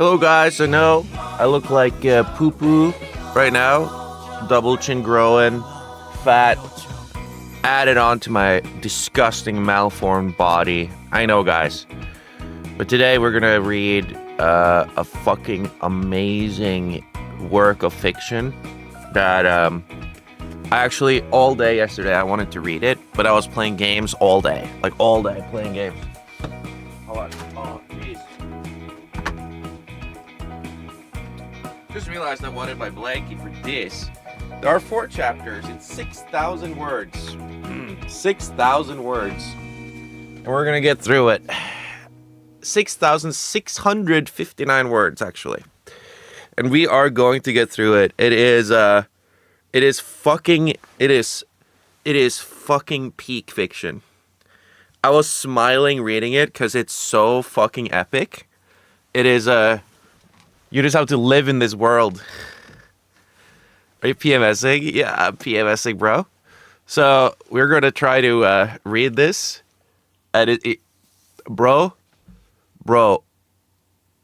Hello guys, I know I look like poo-poo right now. Double chin growing, fat, added on to my disgusting malformed body. I know guys. But today we're gonna read a fucking amazing work of fiction that I actually all day yesterday I wanted to read it, but I was playing games all day. Like all day playing games. Hold on. Oh, jeez. Just realized I wanted my blankie for this. There are 4 chapters. It's 6,000 words. 6,000 words. And we're gonna get through it. 6,659 words, actually. And we are going to get through it. It is fucking peak fiction. I was smiling reading it because it's so fucking epic. It is, you just have to live in this world. Are you PMSing? Yeah, I'm PMSing, bro. So, we're going to try to read this. And bro,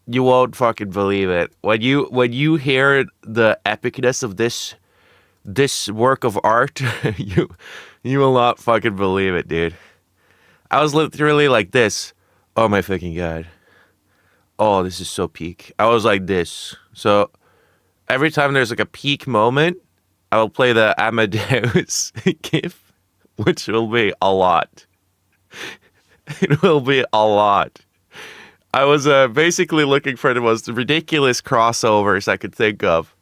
you won't fucking believe it. When you hear the epicness of this work of art, you will not fucking believe it, dude. I was literally like this. Oh my fucking god. Oh, this is so peak. I was like this. So every time there's like a peak moment, I will play the Amadeus gif, which will be a lot. It will be a lot. I was basically looking for the most ridiculous crossovers I could think of.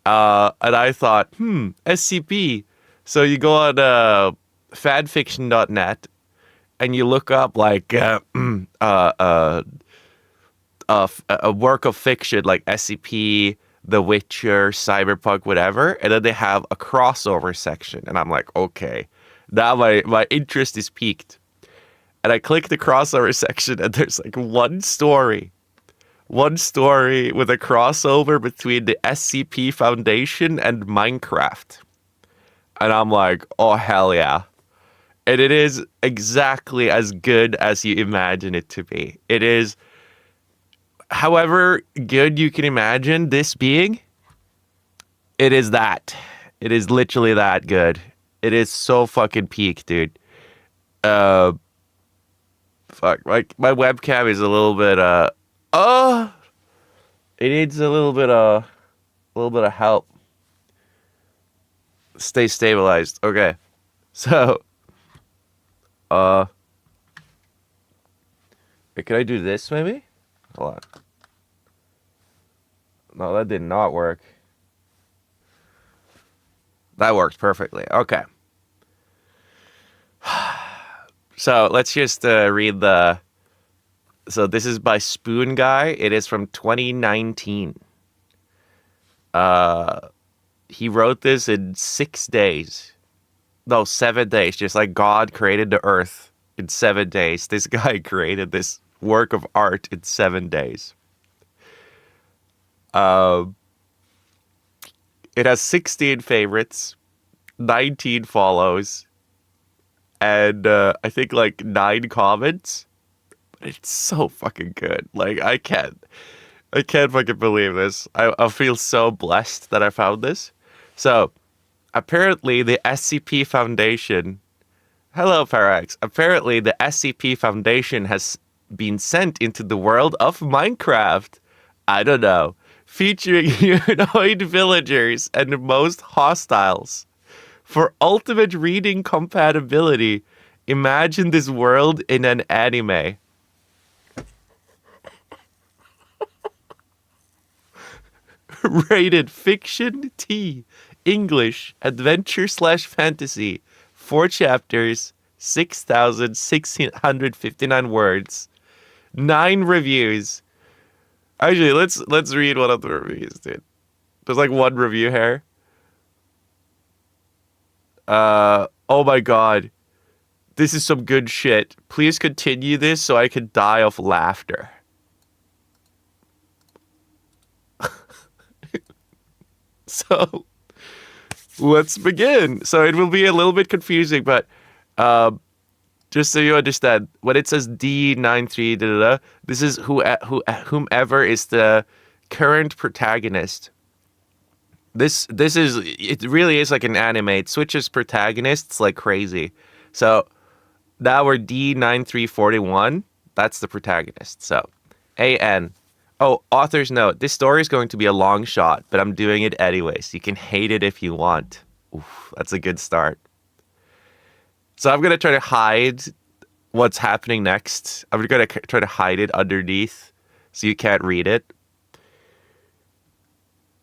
And I thought, SCP. So you go on fanfiction.net and you look up like a work of fiction like SCP, The Witcher, Cyberpunk, whatever. And then they have a crossover section. And I'm like, okay, now my interest is piqued. And I click the crossover section and there's like one story with a crossover between the SCP Foundation and Minecraft. And I'm like, oh, hell yeah. And it is exactly as good as you imagine it to be. It is, however good you can imagine this being, it is that. It is literally that good. It is so fucking peak, dude. Fuck, my webcam is a little bit, it needs a little bit of help. Stay stabilized. Okay. So, can I do this maybe? Hold on. No, that did not work. That worked perfectly. Okay. So let's just read the... So this is by Spoon Guy. It is from 2019. He wrote this in 6 days. No, 7 days. Just like God created the earth in 7 days. This guy created this work of art in 7 days. It has 16 favorites, 19 follows, and I think like 9 comments. But it's so fucking good. Like I can't fucking believe this. I feel so blessed that I found this. So apparently the SCP Foundation. Hello, Parax. Apparently the SCP Foundation has been sent into the world of Minecraft. I don't know. Featuring humanoid villagers and most hostiles. For ultimate reading compatibility, imagine this world in an anime. Rated Fiction T, English, Adventure/Fantasy, 4 chapters, 6,659 words, 9 reviews. Actually, let's read one of the reviews, dude. There's like 1 review here. Oh my god. This is some good shit. Please continue this so I can die of laughter. So, let's begin. So it will be a little bit confusing, but Just so you understand, when it says D93, da, da, da, this is whomever is the current protagonist. This is it really is like an anime. It switches protagonists like crazy. So now we're D9341. That's the protagonist. So AN. Oh, author's note. This story is going to be a long shot, but I'm doing it anyways. You can hate it if you want. Oof, that's a good start. So I'm going to try to hide what's happening next. I'm going to try to hide it underneath so you can't read it.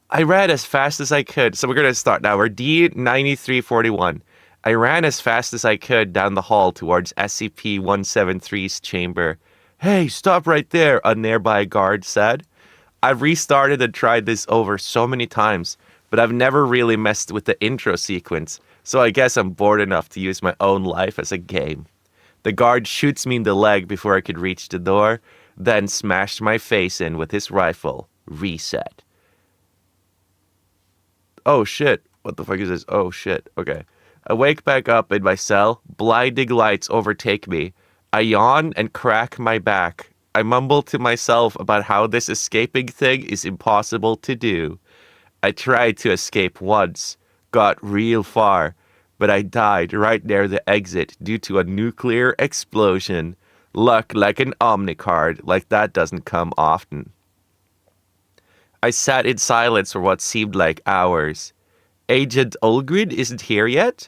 I ran as fast as I could. So we're going to start now. We're D9341. I ran as fast as I could down the hall towards SCP-173's chamber. Hey, stop right there, a nearby guard said. I've restarted and tried this over so many times, but I've never really messed with the intro sequence, so I guess I'm bored enough to use my own life as a game. The guard shoots me in the leg before I could reach the door, then smashed my face in with his rifle. Reset. Oh shit. What the fuck is this? Oh shit. Okay. I wake back up in my cell. Blinding lights overtake me. I yawn and crack my back. I mumble to myself about how this escaping thing is impossible to do. I tried to escape once, got real far, but I died right near the exit due to a nuclear explosion. Luck like an Omnicard, like that doesn't come often. I sat in silence for what seemed like hours. Agent Olgrid isn't here yet?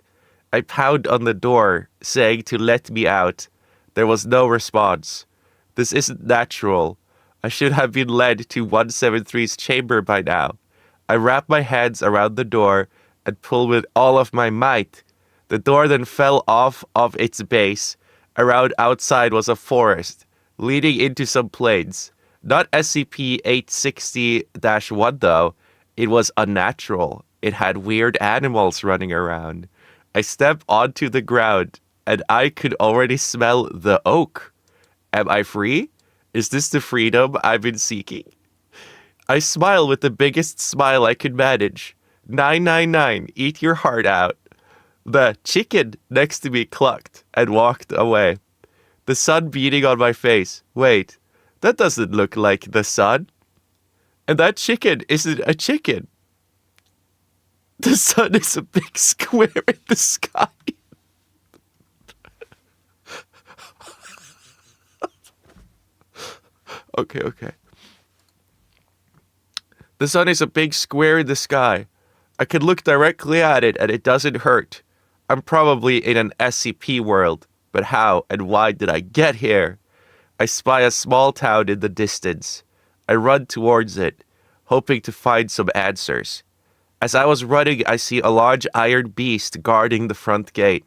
I pounded on the door, saying to let me out. There was no response. This isn't natural. I should have been led to 173's chamber by now. I wrapped my hands around the door and pulled with all of my might. The door then fell off of its base. Around outside was a forest, leading into some plains. Not SCP-860-1 though. It was unnatural. It had weird animals running around. I stepped onto the ground, and I could already smell the oak. Am I free? Is this the freedom I've been seeking? I smiled with the biggest smile I could manage. 999, eat your heart out. The chicken next to me clucked and walked away. The sun beating on my face. Wait, that doesn't look like the sun. And that chicken isn't a chicken. The sun is a big square in the sky. Okay. The sun is a big square in the sky. I could look directly at it and it doesn't hurt. I'm probably in an SCP world, but how and why did I get here? I spy a small town in the distance. I run towards it, hoping to find some answers. As I was running, I see a large iron beast guarding the front gate.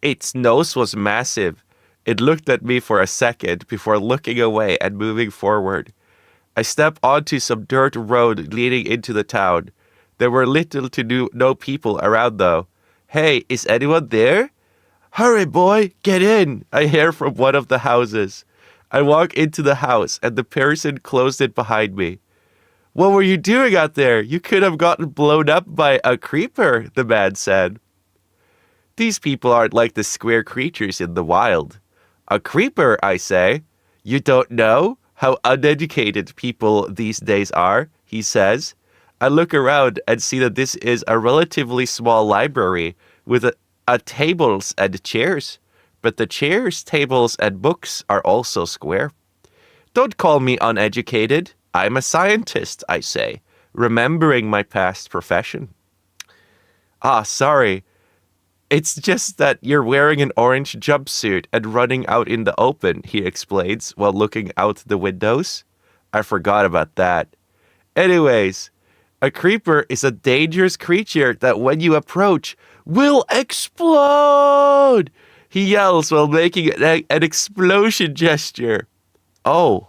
Its nose was massive. It looked at me for a second before looking away and moving forward. I stepped onto some dirt road leading into the town. There were little to no people around though. Hey, is anyone there? Hurry, boy, get in, I hear from one of the houses. I walk into the house and the person closed it behind me. What were you doing out there? You could have gotten blown up by a creeper, the man said. These people aren't like the square creatures in the wild. A creeper, I say. You don't know how uneducated people these days are, he says. I look around and see that this is a relatively small library with tables and chairs. But the chairs, tables, and books are also square. Don't call me uneducated. I'm a scientist, I say, remembering my past profession. Ah, sorry. It's just that you're wearing an orange jumpsuit and running out in the open, he explains while looking out the windows. I forgot about that. Anyways, a creeper is a dangerous creature that when you approach will explode, he yells while making an explosion gesture. Oh.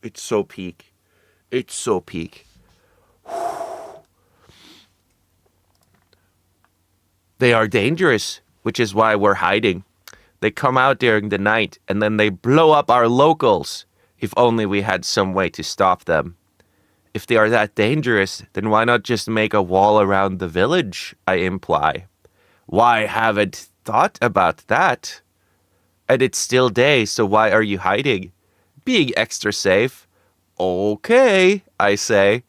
It's so peak. It's so peak. They are dangerous, which is why we're hiding. They come out during the night and then they blow up our locals. If only we had some way to stop them. If they are that dangerous, then why not just make a wall around the village, I imply. Why haven't thought about that? And it's still day, so why are you hiding? Being extra safe. Okay, I say.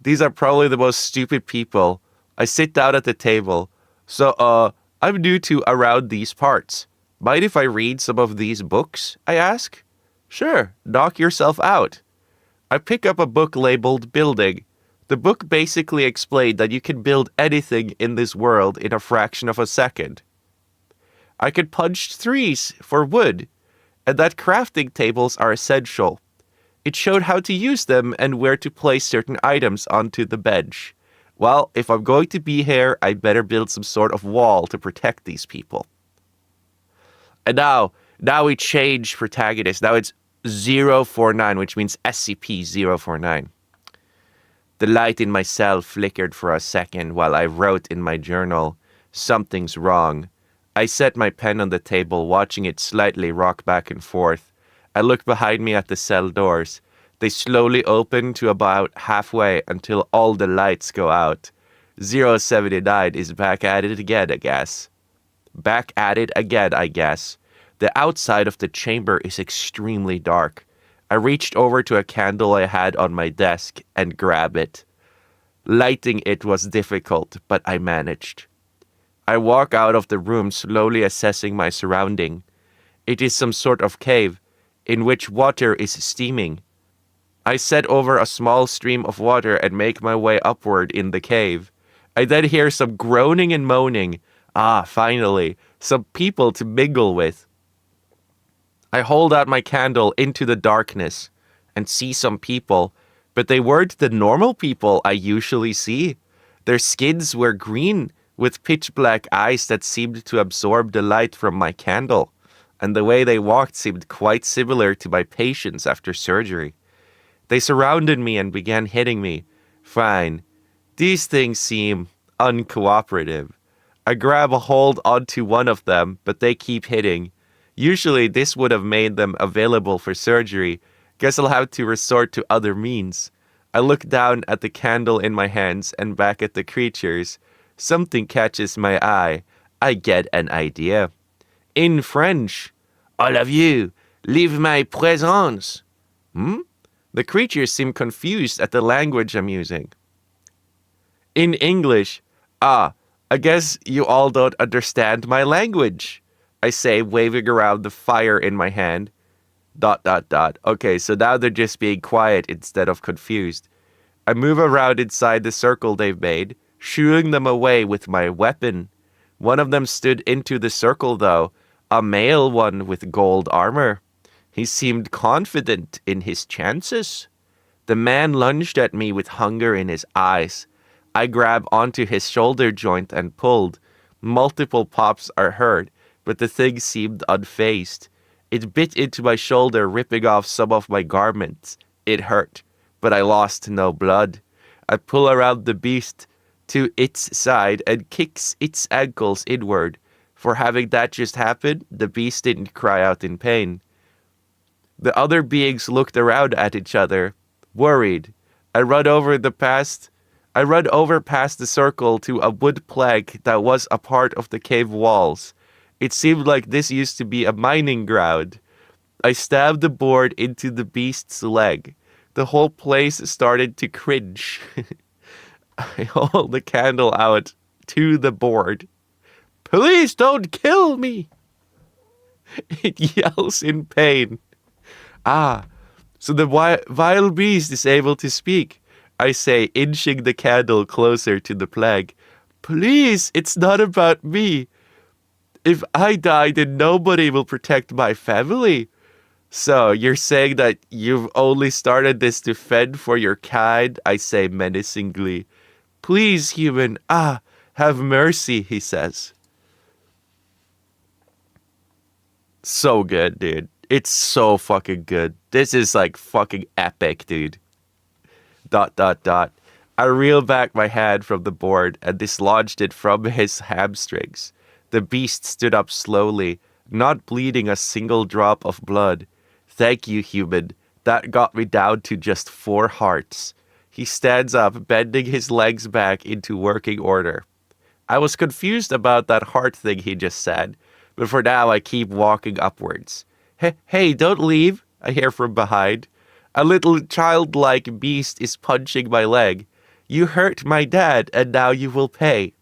These are probably the most stupid people. I sit down at the table. So, I'm new to around these parts. Mind if I read some of these books? I ask. Sure, knock yourself out. I pick up a book labeled Building. The book basically explained that you can build anything in this world in a fraction of a second. I could punch trees for wood, and that crafting tables are essential. It showed how to use them and where to place certain items onto the bench. Well, if I'm going to be here, I better build some sort of wall to protect these people. And now we change protagonist. Now it's 049, which means SCP-049. The light in my cell flickered for a second while I wrote in my journal, "Something's wrong." I set my pen on the table, watching it slightly rock back and forth. I look behind me at the cell doors. They slowly open to about halfway until all the lights go out. 079 is back at it again, I guess. Back at it again, I guess. The outside of the chamber is extremely dark. I reached over to a candle I had on my desk and grabbed it. Lighting it was difficult, but I managed. I walk out of the room, slowly assessing my surrounding. It is some sort of cave, in which water is steaming. I set over a small stream of water and make my way upward in the cave. I then hear some groaning and moaning. Finally, some people to mingle with. I hold out my candle into the darkness and see some people, but they weren't the normal people I usually see. Their skins were green, with pitch-black eyes that seemed to absorb the light from my candle, and the way they walked seemed quite similar to my patients after surgery. They surrounded me and began hitting me. Fine. These things seem uncooperative. I grab a hold onto one of them, but they keep hitting. Usually this would have made them available for surgery. Guess I'll have to resort to other means. I look down at the candle in my hands and back at the creatures. Something catches my eye. I get an idea. In French, "All of you, leave my presence." The creatures seem confused at the language I'm using. In English, I guess you all don't understand my language, I say, waving around the fire in my hand. ... Okay, so now they're just being quiet instead of confused. I move around inside the circle they've made, shooing them away with my weapon. One of them stood into the circle, though, a male one with gold armor. He seemed confident in his chances. The man lunged at me with hunger in his eyes. I grab onto his shoulder joint and pulled. Multiple pops are heard, but the thing seemed unfazed. It bit into my shoulder, ripping off some of my garments. It hurt, but I lost no blood. I pull around the beast to its side and kicks its ankles inward. For having that just happen, the beast didn't cry out in pain. The other beings looked around at each other, worried. I run over past the circle to a wood plank that was a part of the cave walls. It seemed like this used to be a mining ground. I stabbed the board into the beast's leg. The whole place started to cringe. I hold the candle out to the board. "Please don't kill me!" It yells in pain. So the vile beast is able to speak, I say, inching the candle closer to the plague. "Please, it's not about me. If I die, then nobody will protect my family." "So, you're saying that you've only started this to fend for your kind?" I say menacingly. "Please, human, have mercy," he says. So good, dude. It's so fucking good. This is like fucking epic, dude. ... I reel back my hand from the board and dislodged it from his hamstrings. The beast stood up slowly, not bleeding a single drop of blood. "Thank you, human. That got me down to just 4 hearts." He stands up, bending his legs back into working order. I was confused about that heart thing he just said, but for now I keep walking upwards. Hey, don't leave, I hear from behind. A little childlike beast is punching my leg. You hurt my dad, and now you will pay.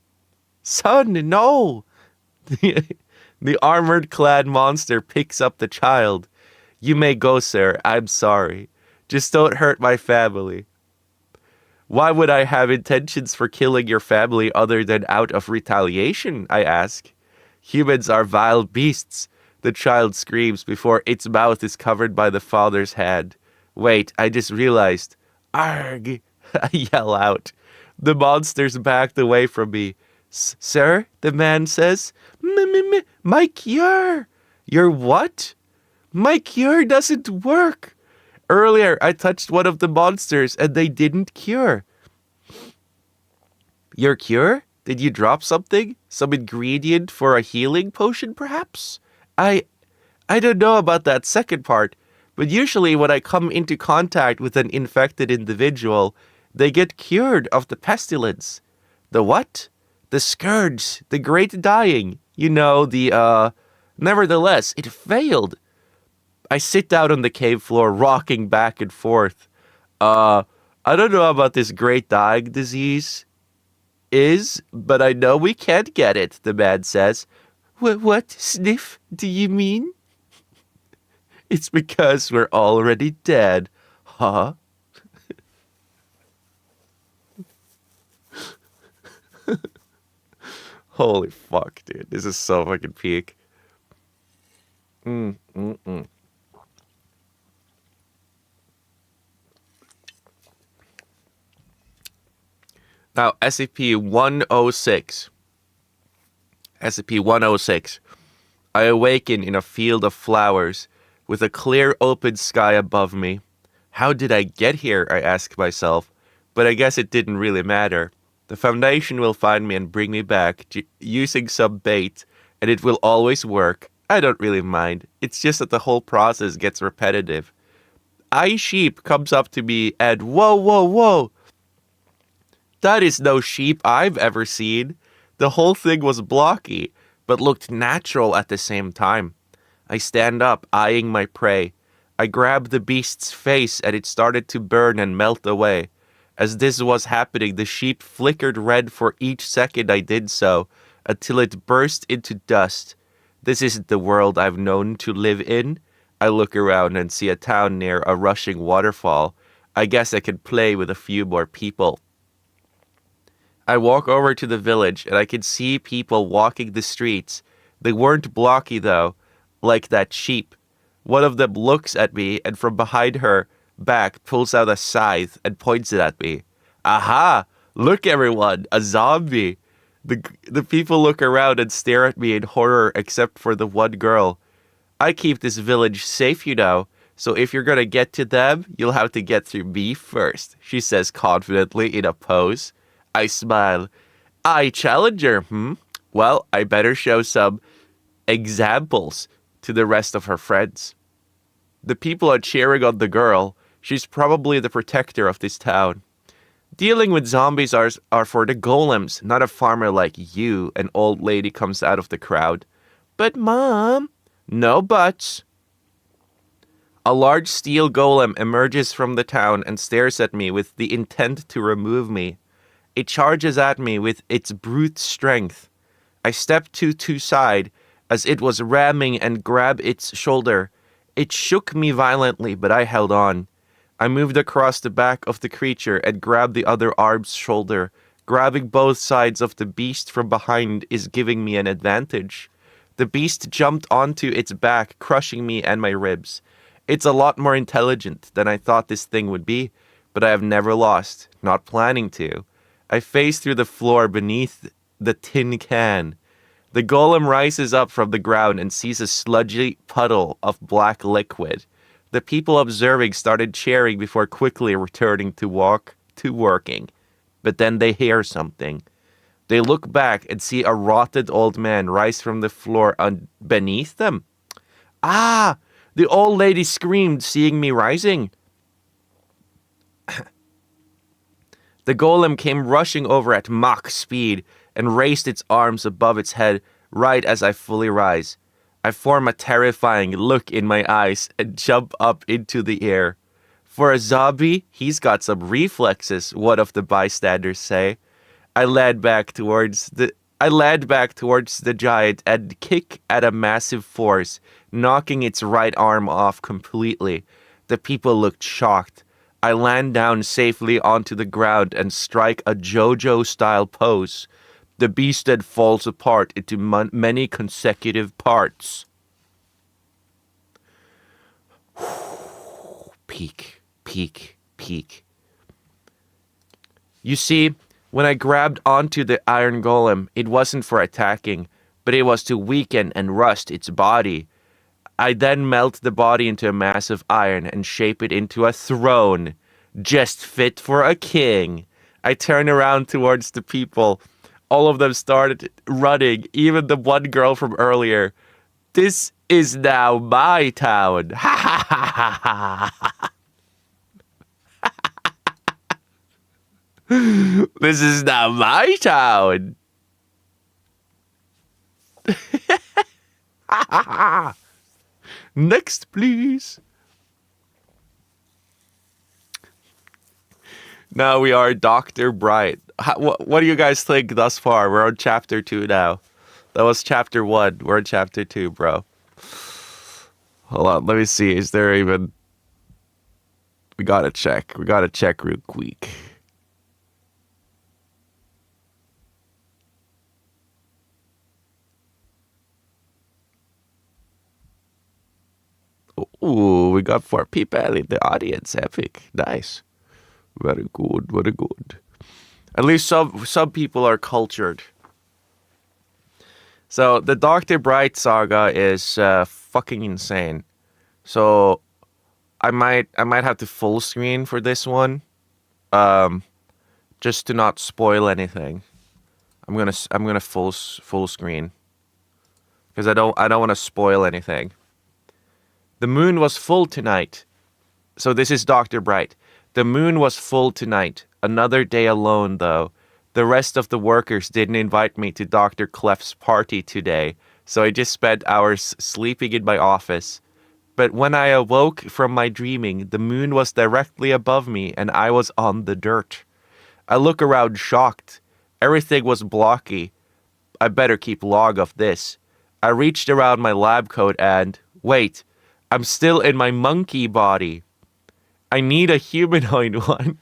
Son, no! The armored-clad monster picks up the child. You may go, sir. I'm sorry. Just don't hurt my family. Why would I have intentions for killing your family other than out of retaliation? I ask. Humans are vile beasts. The child screams before its mouth is covered by the father's hand. Wait, I just realized. Arg! I yell out. The monster's backed away from me. Sir, the man says. My cure. Your what? My cure doesn't work. Earlier, I touched one of the monsters and they didn't cure. Your cure? Did you drop something? Some ingredient for a healing potion, perhaps? I don't know about that second part, but usually when I come into contact with an infected individual, they get cured of the pestilence. The what? The scourge, the great dying. You know, nevertheless, it failed. I sit down on the cave floor, rocking back and forth. I don't know about this great dying disease but I know we can't get it, the man says. What sniff do you mean? It's because we're already dead, huh? Holy fuck, dude. This is so fucking peak. Now, SCP-106. SCP-106. I awaken in a field of flowers with a clear open sky above me. How did I get here, I ask myself, but I guess it didn't really matter. The Foundation will find me and bring me back using some bait, and it will always work. I don't really mind. It's just that the whole process gets repetitive. Sheep comes up to me and whoa. That is no sheep I've ever seen. The whole thing was blocky, but looked natural at the same time. I stand up, eyeing my prey. I grab the beast's face and it started to burn and melt away. As this was happening, the sheep flickered red for each second I did so, until it burst into dust. This isn't the world I've known to live in. I look around and see a town near a rushing waterfall. I guess I could play with a few more people. I walk over to the village and I can see people walking the streets. They weren't blocky though, like that sheep. One of them looks at me and from behind her back pulls out a scythe and points it at me. Aha! Look everyone, a zombie! The people look around and stare at me in horror except for the one girl. I keep this village safe, you know, so if you're gonna get to them, you'll have to get through me first, she says confidently in a pose. I smile. I challenge her, Well, I better show some examples to the rest of her friends. The people are cheering on the girl. She's probably the protector of this town. Dealing with zombies are for the golems, not a farmer like you, an old lady comes out of the crowd. But Mom, no buts. A large steel golem emerges from the town and stares at me with the intent to remove me. It charges at me with its brute strength. I step to side as it was ramming and grabbed its shoulder. It shook me violently, but I held on. I moved across the back of the creature and grabbed the other arm's shoulder. Grabbing both sides of the beast from behind is giving me an advantage. The beast jumped onto its back, crushing me and my ribs. It's a lot more intelligent than I thought this thing would be, but I have never lost, not planning to. I face through the floor beneath the tin can. The golem rises up from the ground and sees a sludgy puddle of black liquid. The people observing started cheering before quickly returning to working. But then they hear something. They look back and see a rotted old man rise from the floor beneath them. Ah! The old lady screamed, seeing me rising. The golem came rushing over at Mach speed and raised its arms above its head right as I fully rise. I form a terrifying look in my eyes and jump up into the air. For a zombie, he's got some reflexes, one of the bystanders say. I led back towards the giant and kick at a massive force, knocking its right arm off completely. The people looked shocked. I land down safely onto the ground and strike a JoJo-style pose. The beast then falls apart into many consecutive parts. Peek, peek, peek. You see, when I grabbed onto the iron golem, it wasn't for attacking, but it was to weaken and rust its body. I then melt the body into a mass of iron and shape it into a throne, just fit for a king. I turn around towards the people. All of them started running, even the one girl from earlier. This is now my town. Ha ha ha ha ha. This is now my town. Next, please. Now we are Dr. Bright. What do you guys think thus far? We're on chapter 2 now. That was chapter 1. We're on chapter 2, bro. Hold on, let me see. Is there even... We gotta check. We gotta check real quick. Ooh, we got 4 people in the audience. Epic. Nice. Very good, very good. At least some people are cultured. So the Dr. Bright saga is fucking insane. So I might have to full screen for this one, just to not spoil anything. I'm gonna full screen because I don't want to spoil anything. The moon was full tonight. So this is Dr. Bright. The moon was full tonight. Another day alone, though. The rest of the workers didn't invite me to Dr. Clef's party today, so I just spent hours sleeping in my office. But when I awoke from my dreaming, the moon was directly above me and I was on the dirt. I look around shocked. Everything was blocky. I better keep log of this. I reached around my lab coat and... Wait, I'm still in my monkey body. I need a humanoid one.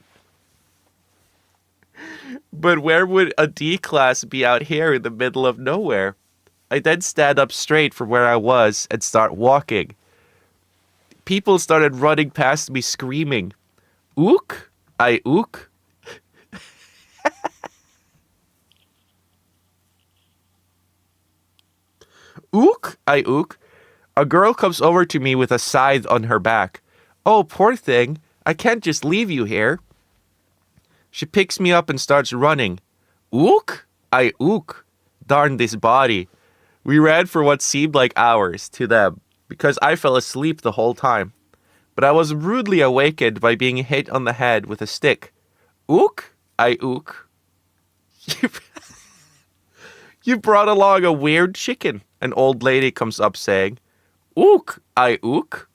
But where would a D-class be out here in the middle of nowhere? I then stand up straight from where I was and start walking. People started running past me screaming, "Ook! I ook!" Ook! I ook! A girl comes over to me with a scythe on her back. "Oh, poor thing. I can't just leave you here." She picks me up and starts running. Ook! I ook! Darn this body. We ran for what seemed like hours to them, because I fell asleep the whole time. But I was rudely awakened by being hit on the head with a stick. Ook! I ook! You brought along a weird chicken, an old lady comes up saying. Ook! I ook!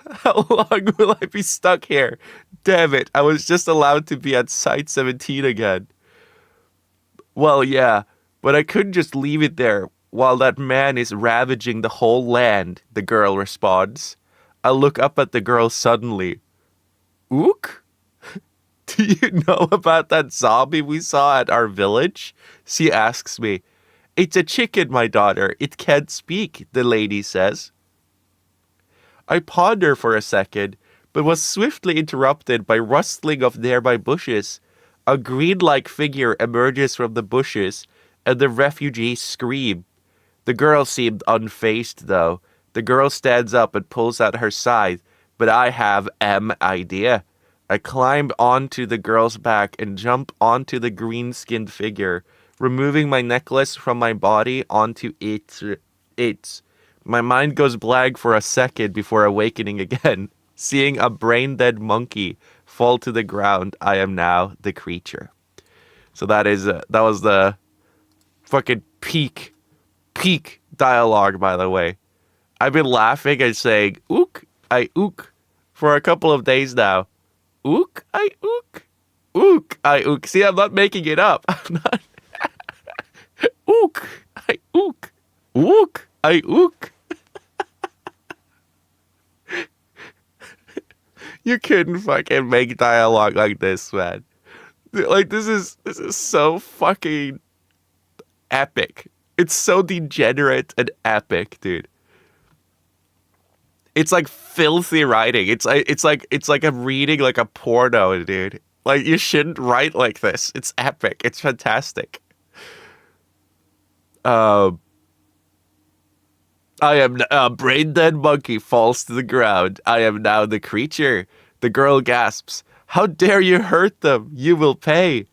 How long will I be stuck here? Damn it, I was just allowed to be at Site 17 again. Well, yeah, but I couldn't just leave it there while that man is ravaging the whole land, the girl responds. I look up at the girl suddenly. Ook? Do you know about that zombie we saw at our village? She asks me. It's a chicken, my daughter. It can't speak, the lady says. I ponder for a second, but was swiftly interrupted by rustling of nearby bushes. A green-like figure emerges from the bushes, and the refugees scream. The girl seemed unfazed, though. The girl stands up and pulls out her scythe, but I have an idea. I climb onto the girl's back and jump onto the green-skinned figure, removing my necklace from my body onto it. My mind goes blank for a second before awakening again, seeing a brain-dead monkey fall to the ground. I am now the creature. So that was the fucking peak dialogue, by the way. I've been laughing and saying ook, I ook for a couple of days now. Ook, I ook. Ook, I ook. See, I'm not making it up. I'm not. Ook, I ook. Ook, I ook. You couldn't fucking make dialogue like this, man. Like, this is so fucking epic. It's so degenerate and epic, dude. It's like filthy writing. It's like I'm reading like a porno, dude. Like, you shouldn't write like this. It's epic. It's fantastic. I am a brain dead monkey falls to the ground. I am now the creature. The girl gasps. How dare you hurt them? You will pay.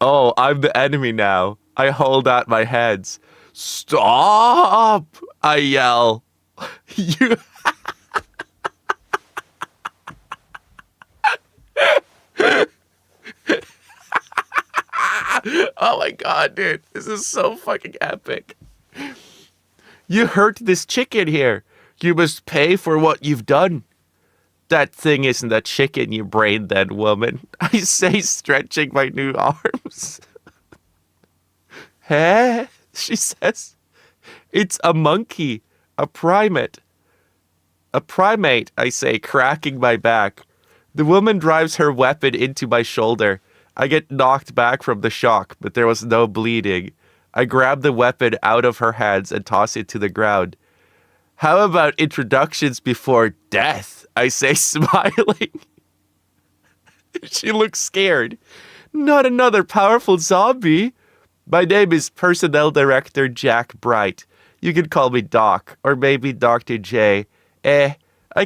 Oh, I'm the enemy now. I hold out my hands. Stop! I yell. You. Oh my god, dude. This is so fucking epic. You hurt this chicken here. You must pay for what you've done. That thing isn't a chicken, you brain dead woman. I say, stretching my new arms. Huh? She says. It's a monkey. A primate. A primate, I say, cracking my back. The woman drives her weapon into my shoulder. I get knocked back from the shock, but there was no bleeding. I grab the weapon out of her hands and toss it to the ground. How about introductions before death? I say, smiling. She looks scared. Not another powerful zombie. My name is Personnel Director Jack Bright. You can call me Doc, or maybe Dr. J. I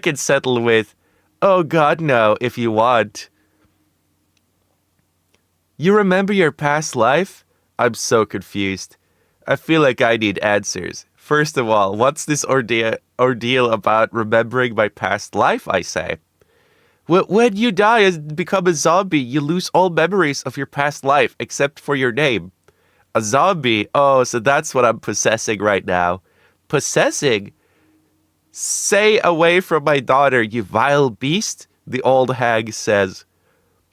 can settle with, oh God, no, if you want. You remember your past life? I'm so confused. I feel like I need answers. First of all, what's this ordeal about remembering my past life, I say? When you die and become a zombie, you lose all memories of your past life except for your name. A zombie? Oh, so that's what I'm possessing right now. Possessing? Stay away from my daughter, you vile beast, the old hag says.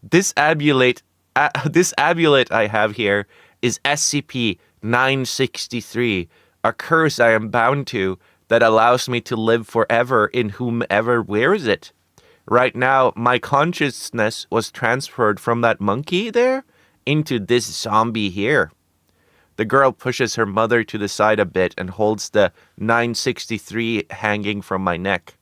This amulet I have here is SCP-963, a curse I am bound to that allows me to live forever in whomever wears it. Right now, my consciousness was transferred from that monkey there into this zombie here. The girl pushes her mother to the side a bit and holds the 963 hanging from my neck.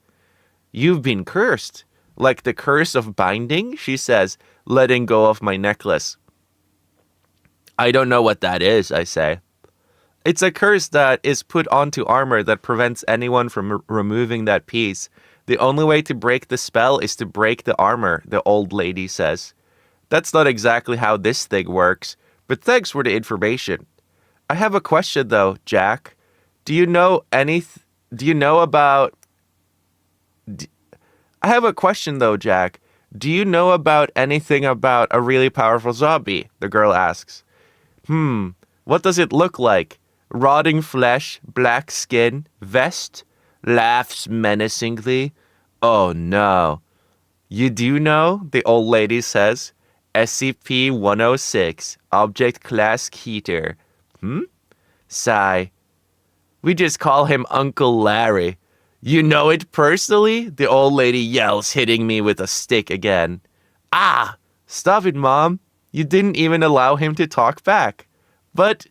You've been cursed. Like the curse of binding, she says, letting go of my necklace. I don't know what that is, I say. It's a curse that is put onto armor that prevents anyone from removing that piece. The only way to break the spell is to break the armor, the old lady says. That's not exactly how this thing works, but thanks for the information. I have a question though, Jack. I have a question though, Jack. Do you know about anything about a really powerful zombie? The girl asks. What does it look like? Rotting flesh, black skin, vest? Laughs menacingly. Oh no. You do know? The old lady says. SCP-106, Object Class Keter. Sigh. We just call him Uncle Larry. You know it personally? The old lady yells, hitting me with a stick again. Ah! Stop it, Mom. You didn't even allow him to talk back. But,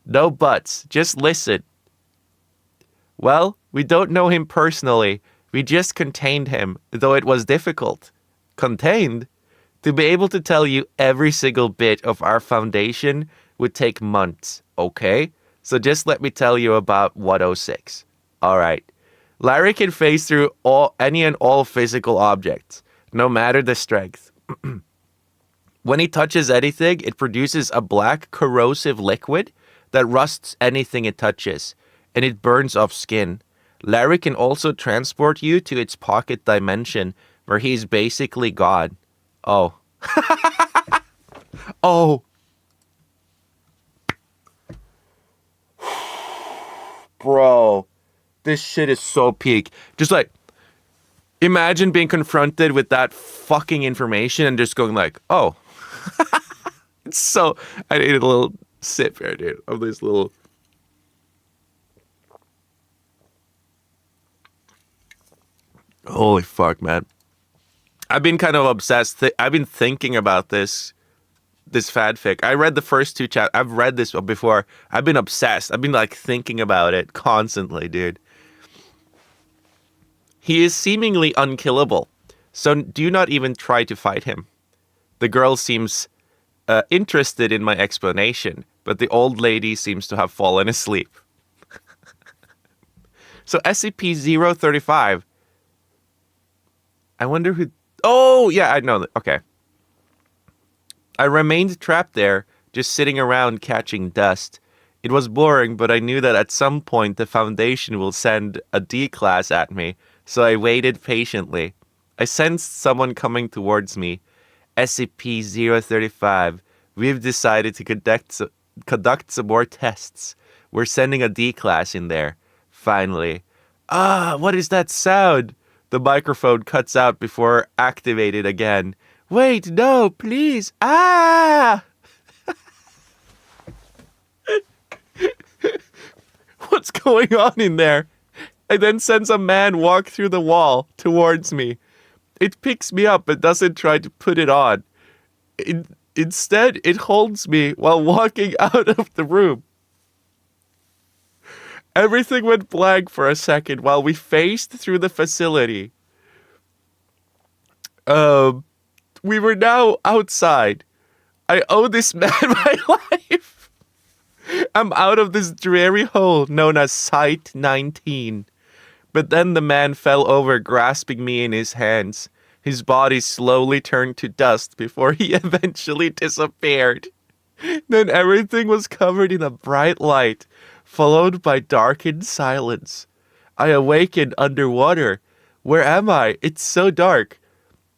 no buts. Just listen. Well, we don't know him personally. We just contained him, though it was difficult. Contained? To be able to tell you every single bit of our foundation would take months, okay? So just let me tell you about 106. Alright. Larry can phase through any and all physical objects, no matter the strength. When he touches anything, it produces a black corrosive liquid that rusts anything it touches, and it burns off skin. Larry can also transport you to its pocket dimension, where he's basically God. Oh. Oh. Bro. This shit is so peak. Just like, imagine being confronted with that fucking information and just going like, oh. It's so... I need a little sip here, dude, of this little... Holy fuck, man. I've been kind of obsessed. I've been thinking about this fanfic. I read the first two chapters. I've read this before. I've been obsessed. I've been like thinking about it constantly, dude. He is seemingly unkillable, so do not even try to fight him. The girl seems interested in my explanation, but the old lady seems to have fallen asleep. So SCP-035. I wonder who... Oh, yeah, I know that. Okay. I remained trapped there, just sitting around catching dust. It was boring, but I knew that at some point the Foundation will send a D class at me, so I waited patiently. I sensed someone coming towards me. SCP-035, we've decided to conduct some more tests. We're sending a D class in there. Finally. What is that sound? The microphone cuts out before activated again. Wait, no, please. What's going on in there? I then sense a man walk through the wall towards me. It picks me up but doesn't try to put it on. Instead, it holds me while walking out of the room. Everything went blank for a second while we faced through the facility. We were now outside. I owe this man my life. I'm out of this dreary hole known as Site 19. But then the man fell over, grasping me in his hands. His body slowly turned to dust before he eventually disappeared. Then everything was covered in a bright light, followed by darkened silence. I awakened underwater. Where am I? It's so dark.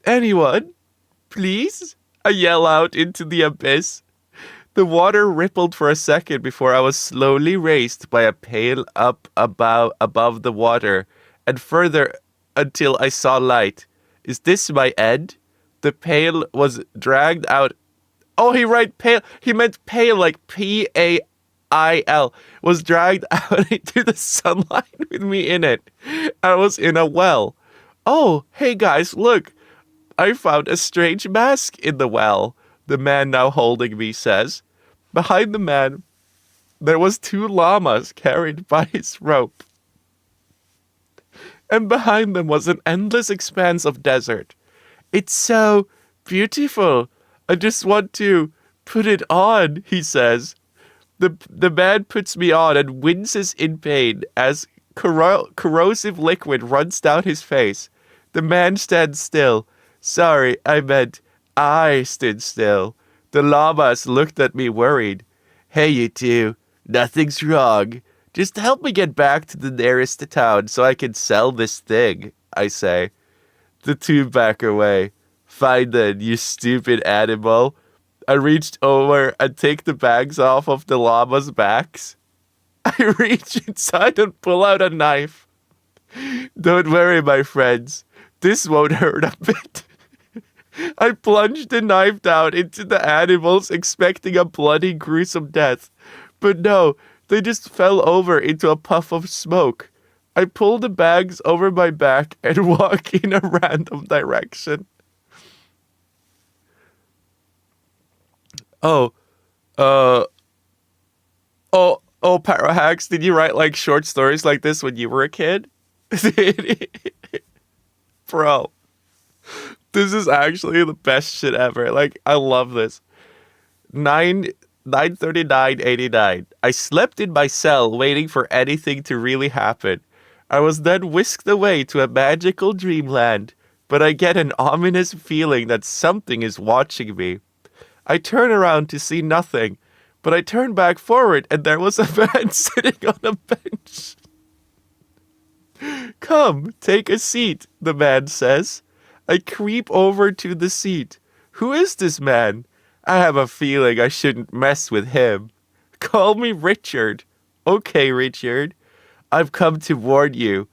Anyone? Please? I yell out into the abyss. The water rippled for a second before I was slowly raised by a pail up above the water, and further until I saw light. Is this my end? The pail was dragged out. Oh, he meant pail like Pail. Was dragged out into the sunlight with me in it. I was in a well. Oh, hey guys, look. I found a strange mask in the well, the man now holding me says. Behind the man, there was 2 llamas carried by his rope. And behind them was an endless expanse of desert. It's so beautiful. I just want to put it on, he says. The man puts me on and winces in pain as corrosive liquid runs down his face. The man stands still. Sorry, I meant I stood still. The llamas looked at me worried. Hey, you two. Nothing's wrong. Just help me get back to the nearest town so I can sell this thing, I say. The 2 back away. Fine then, you stupid animal. I reached over and take the bags off of the llamas' backs. I reach inside and pull out a knife. Don't worry, my friends. This won't hurt a bit. I plunged the knife down into the animals, expecting a bloody, gruesome death. But no, they just fell over into a puff of smoke. I pull the bags over my back and walk in a random direction. Parahax, did you write like short stories like this when you were a kid? Bro, this is actually the best shit ever. Like, I love this. 9:39:89. I slept in my cell waiting for anything to really happen. I was then whisked away to a magical dreamland, but I get an ominous feeling that something is watching me. I turn around to see nothing, but I turn back forward and there was a man sitting on a bench. Come, take a seat, the man says. I creep over to the seat. Who is this man? I have a feeling I shouldn't mess with him. Call me Richard. Okay, Richard. I've come to warn you.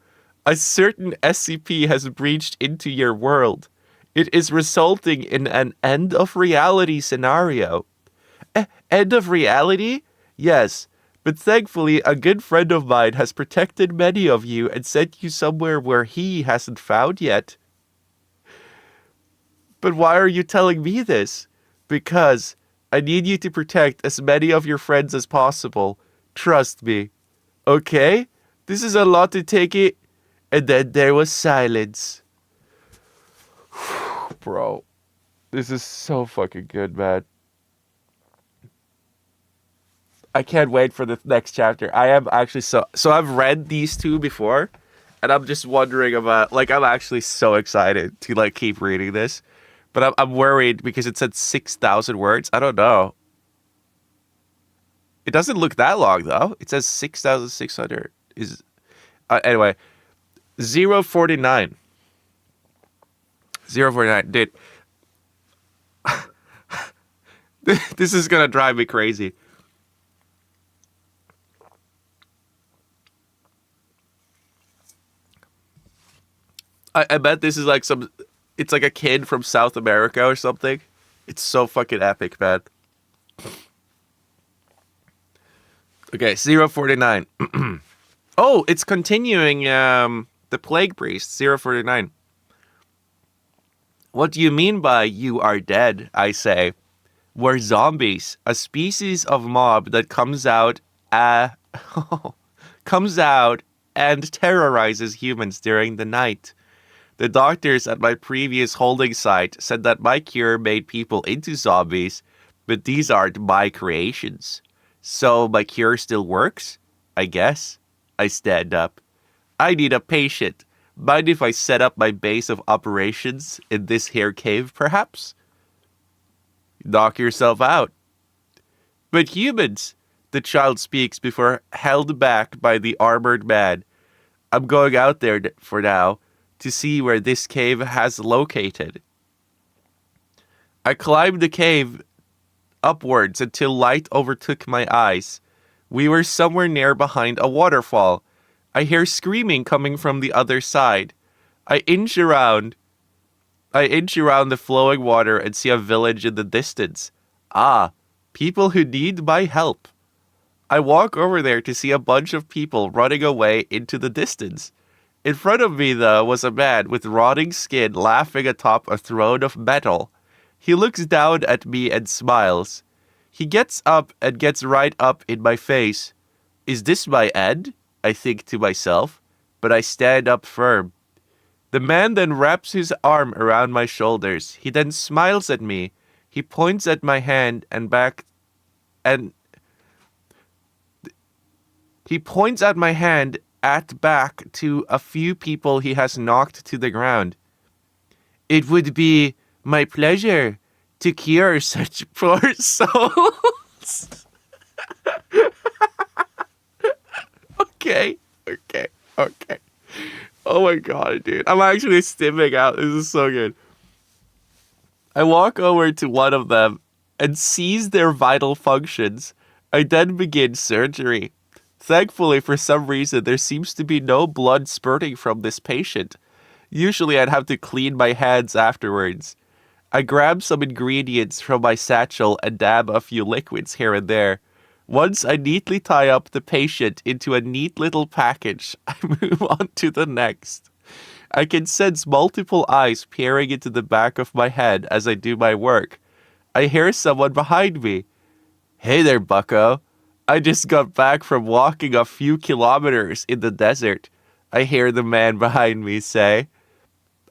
A certain SCP has breached into your world. It is resulting in an end of reality scenario. End of reality? Yes, but thankfully a good friend of mine has protected many of you and sent you somewhere where he hasn't found yet. But why are you telling me this? Because I need you to protect as many of your friends as possible. Trust me. Okay? This is a lot to take it. And then there was silence. Bro, this is so fucking good, man. I can't wait for the next chapter. I am actually so I've read these two before, and I'm just wondering about, like, I'm actually so excited to, like, keep reading this. But I'm worried because it said 6,000 words. I don't know. It doesn't look that long, though. It says 6,600. Anyway, 049. 049. Dude. This is going to drive me crazy. I bet this is like it's like a kid from South America or something. It's so fucking epic, man. Okay, 049. Oh, it's continuing the Plague Priest, 049. What do you mean by you are dead, I say? We're zombies, a species of mob that comes out comes out and terrorizes humans during the night. The doctors at my previous holding site said that my cure made people into zombies, but these aren't my creations. So my cure still works? I guess. I stand up. I need a patient. Mind if I set up my base of operations in this here cave, perhaps? Knock yourself out. But humans, the child speaks before held back by the armored man. I'm going out there for now to see where this cave has located. I climbed the cave upwards until light overtook my eyes. We were somewhere near behind a waterfall. I hear screaming coming from the other side. I inch around the flowing water and see a village in the distance. Ah, people who need my help. I walk over there to see a bunch of people running away into the distance. In front of me, though, was a man with rotting skin laughing atop a throne of metal. He looks down at me and smiles. He gets up and gets right up in my face. Is this my end? I think to myself, but I stand up firm. The man then wraps his arm around my shoulders. He then smiles at me. He points at my hand and back and he points at my hand back to a few people he has knocked to the ground. It would be my pleasure to cure such poor souls. Okay. Oh my god, dude. I'm actually stimming out. This is so good. I walk over to one of them and seize their vital functions. I then begin surgery. Thankfully, for some reason, there seems to be no blood spurting from this patient. Usually, I'd have to clean my hands afterwards. I grab some ingredients from my satchel and dab a few liquids here and there. Once I neatly tie up the patient into a neat little package, I move on to the next. I can sense multiple eyes peering into the back of my head as I do my work. I hear someone behind me. Hey there, bucko. I just got back from walking a few kilometers in the desert. I hear the man behind me say.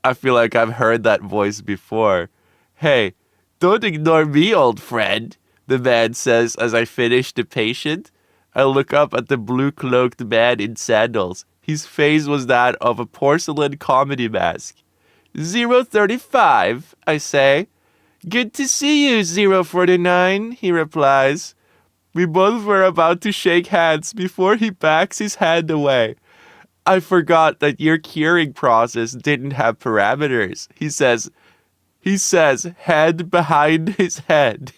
I feel like I've heard that voice before. Hey, don't ignore me, old friend, the man says as I finish the patient. I look up at the blue-cloaked man in sandals. His face was that of a porcelain comedy mask. 035, I say. Good to see you, 049, he replies. We both were about to shake hands before he backs his hand away. I forgot that your curing process didn't have parameters, he says He says, head behind his head.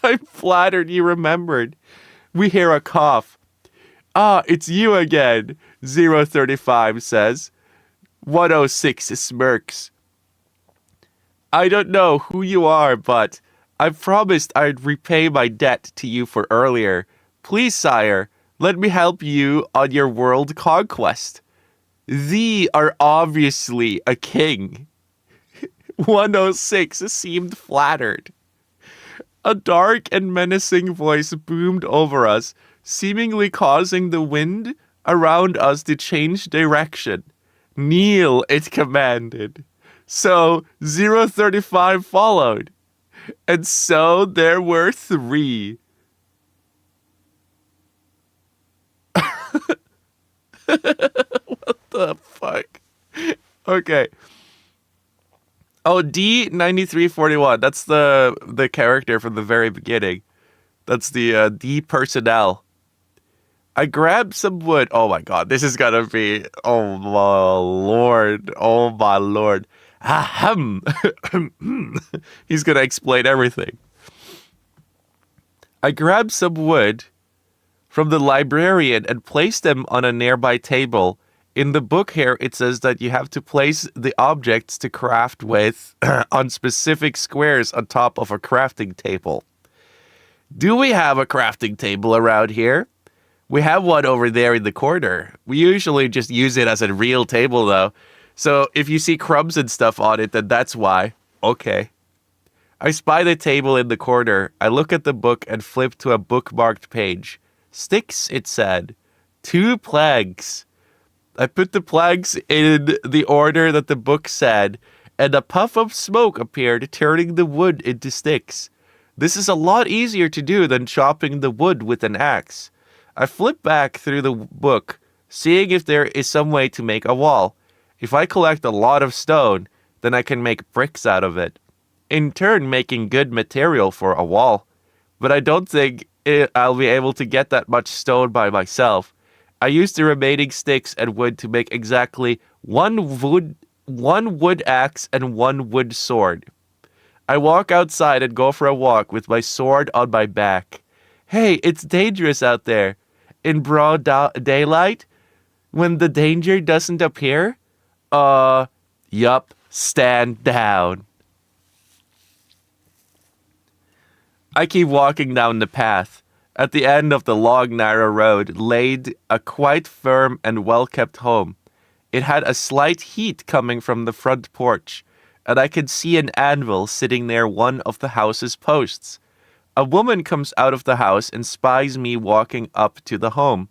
I'm flattered you remembered. We hear a cough. Ah, it's you again, 035 says. 106 smirks. I don't know who you are, but I promised I'd repay my debt to you for earlier. Please, sire, let me help you on your world conquest. Thee are obviously a king. 106 seemed flattered. A dark and menacing voice boomed over us, seemingly causing the wind around us to change direction. Kneel, it commanded. So 035 followed. And so there were 3. What the fuck? Okay. Oh, D9341. That's the character from the very beginning. That's the D personnel. I grabbed some wood. Oh my god, this is gonna be. Oh my lord. Oh my lord. Ahem. He's gonna explain everything. I grabbed some wood from the librarian and placed them on a nearby table. In the book here, it says that you have to place the objects to craft with on specific squares on top of a crafting table. Do we have a crafting table around here? We have one over there in the corner. We usually just use it as a real table, though. So if you see crumbs and stuff on it, then that's why. Okay. I spy the table in the corner. I look at the book and flip to a bookmarked page. Sticks, it said. 2 plagues. I put the plagues in the order that the book said, and a puff of smoke appeared, turning the wood into sticks. This is a lot easier to do than chopping the wood with an axe. I flip back through the book, seeing if there is some way to make a wall. If I collect a lot of stone, then I can make bricks out of it, in turn making good material for a wall. But I don't think I'll be able to get that much stone by myself. I used the remaining sticks and wood to make exactly one wood axe and 1 wood sword. I walk outside and go for a walk with my sword on my back. Hey, it's dangerous out there. In broad daylight? When the danger doesn't appear? Yup, stand down. I keep walking down the path. At the end of the long, narrow road laid a quite firm and well-kept home. It had a slight heat coming from the front porch, and I could see an anvil sitting near one of the house's posts. A woman comes out of the house and spies me walking up to the home.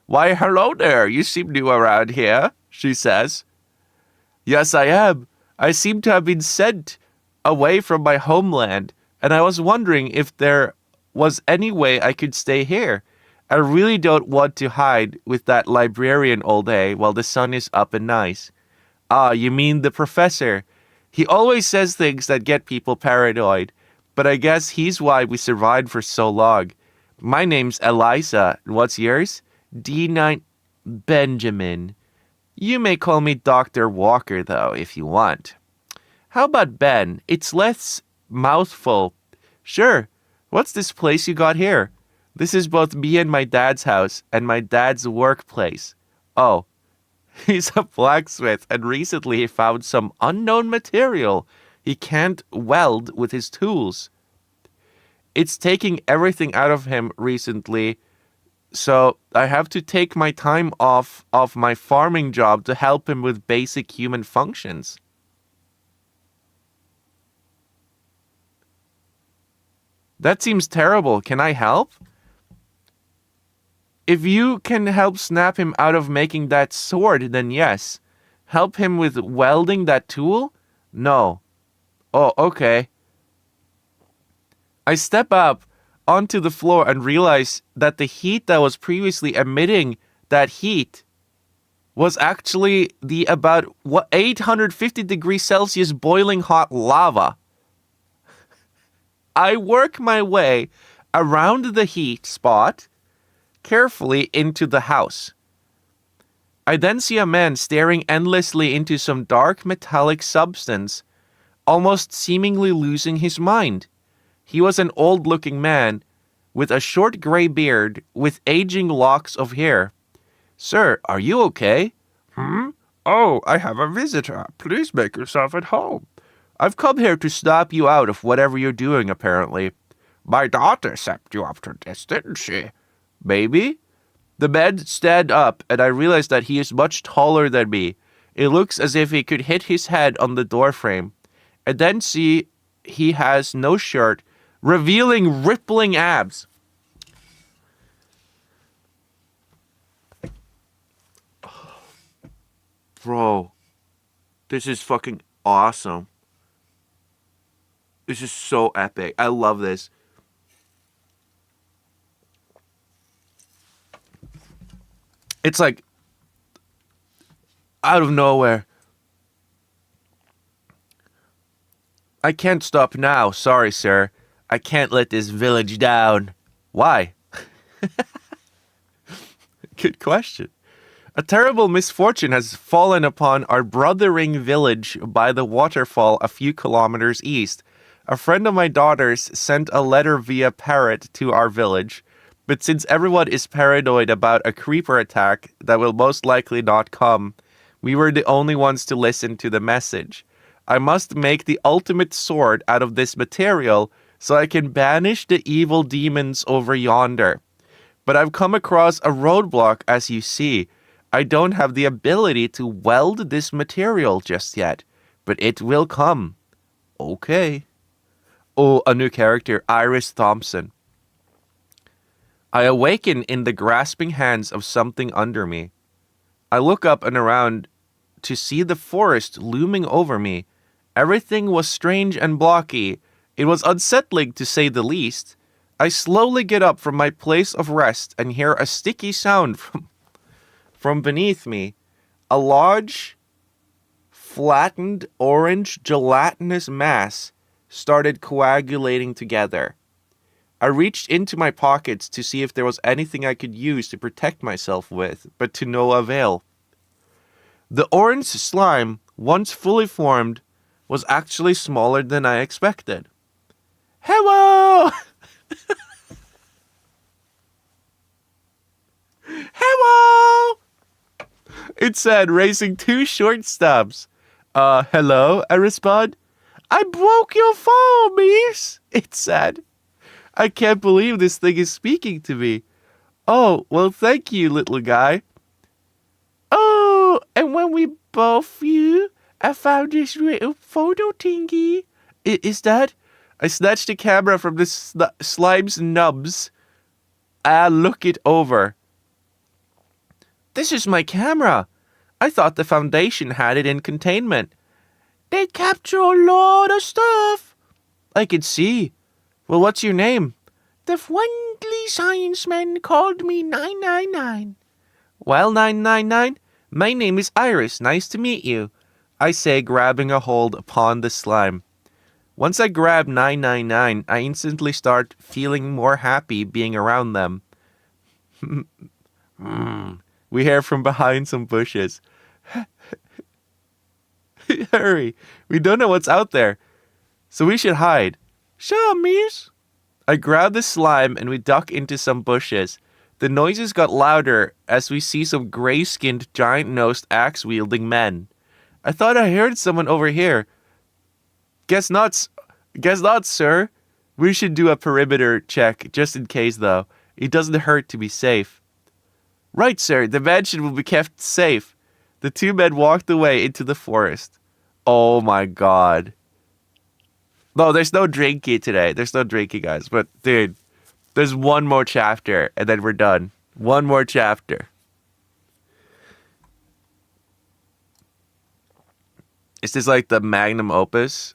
"Why, hello there, you seem new around here," she says. "Yes, I am. I seem to have been sent away from my homeland, and I was wondering if there was any way I could stay here. I really don't want to hide with that librarian all day while the sun is up and nice." "Ah, you mean the professor. He always says things that get people paranoid, but I guess he's why we survived for so long. My name's Eliza. What's yours?" D9 Benjamin. You may call me Dr. Walker, though, if you want. "How about Ben? It's less mouthful." "Sure. What's this place you got here?" "This is both me and my dad's house and my dad's workplace." "Oh." He's a blacksmith, and recently he found some unknown material he can't weld with his tools. It's taking everything out of him recently, so I have to take my time off of my farming job to help him with basic human functions. That seems terrible. Can I help? If you can help snap him out of making that sword, then yes. Help him with welding that tool? No. Oh, okay. I step up onto the floor and realize that the heat that was previously emitting that heat was actually the about 850 degrees Celsius boiling hot lava. I work my way around the heat spot carefully into the house. I then see a man staring endlessly into some dark metallic substance, almost seemingly losing his mind. He was an old-looking man with a short gray beard with aging locks of hair. "Sir, are you okay?" "Hmm? Oh, I have a visitor. Please make yourself at home. I've come here to stop you out of whatever you're doing, apparently." "My daughter set you up to this, didn't she?" "Maybe." The man stood up, and I realized that he is much taller than me. It looks as if he could hit his head on the doorframe. I then see he has no shirt, revealing rippling abs. Bro, this is fucking awesome. This is so epic. I love this. It's like out of nowhere. "I can't stop now. Sorry, sir. I can't let this village down." "Why?" Good question. "A terrible misfortune has fallen upon our brothering village by the waterfall a few kilometers east. A friend of my daughter's sent a letter via parrot to our village, but since everyone is paranoid about a creeper attack that will most likely not come, we were the only ones to listen to the message. I must make the ultimate sword out of this material so I can banish the evil demons over yonder. But I've come across a roadblock, as you see. I don't have the ability to weld this material just yet, but it will come." Okay. Oh, a new character, Iris Thompson. "I awaken in the grasping hands of something under me. I look up and around to see the forest looming over me. Everything was strange and blocky. It was unsettling, to say the least. I slowly get up from my place of rest and hear a sticky sound from beneath me. A large, flattened, orange, gelatinous mass started coagulating together. I reached into my pockets to see if there was anything I could use to protect myself with, but to no avail. The orange slime, once fully formed, was actually smaller than I expected. Hello! Hello! It said, raising two short stubs. Hello, I respond. "I broke your phone, miss," it said. I can't believe this thing is speaking to me. "Oh, well, thank you, little guy." "Oh, and when we both you, I found this little photo thingy." Is that? I snatched the camera from the slime's nubs. I look it over. "This is my camera. I thought the Foundation had it in containment." "They capture a lot of stuff." I could see. "Well, what's your name?" "The friendly science man called me 999. "Well, 999, my name is Iris. Nice to meet you," I say, grabbing a hold upon the slime. Once I grab 999, I instantly start feeling more happy being around them. We hear from behind some bushes. Hurry, we don't know what's out there, so we should hide. "Sure, miss." I grab the slime and we duck into some bushes. The noises got louder as we see some gray-skinned, giant-nosed, axe-wielding men. I thought I heard someone over here. Guess not, sir. We should do a perimeter check, just in case, though. It doesn't hurt to be safe. "Right, sir. The mansion will be kept safe." The two men walked away into the forest. Oh my god. No, there's no drinking today. There's no drinking, guys. But, dude, there's one more chapter, and then we're done. One more chapter. Is this like the magnum opus?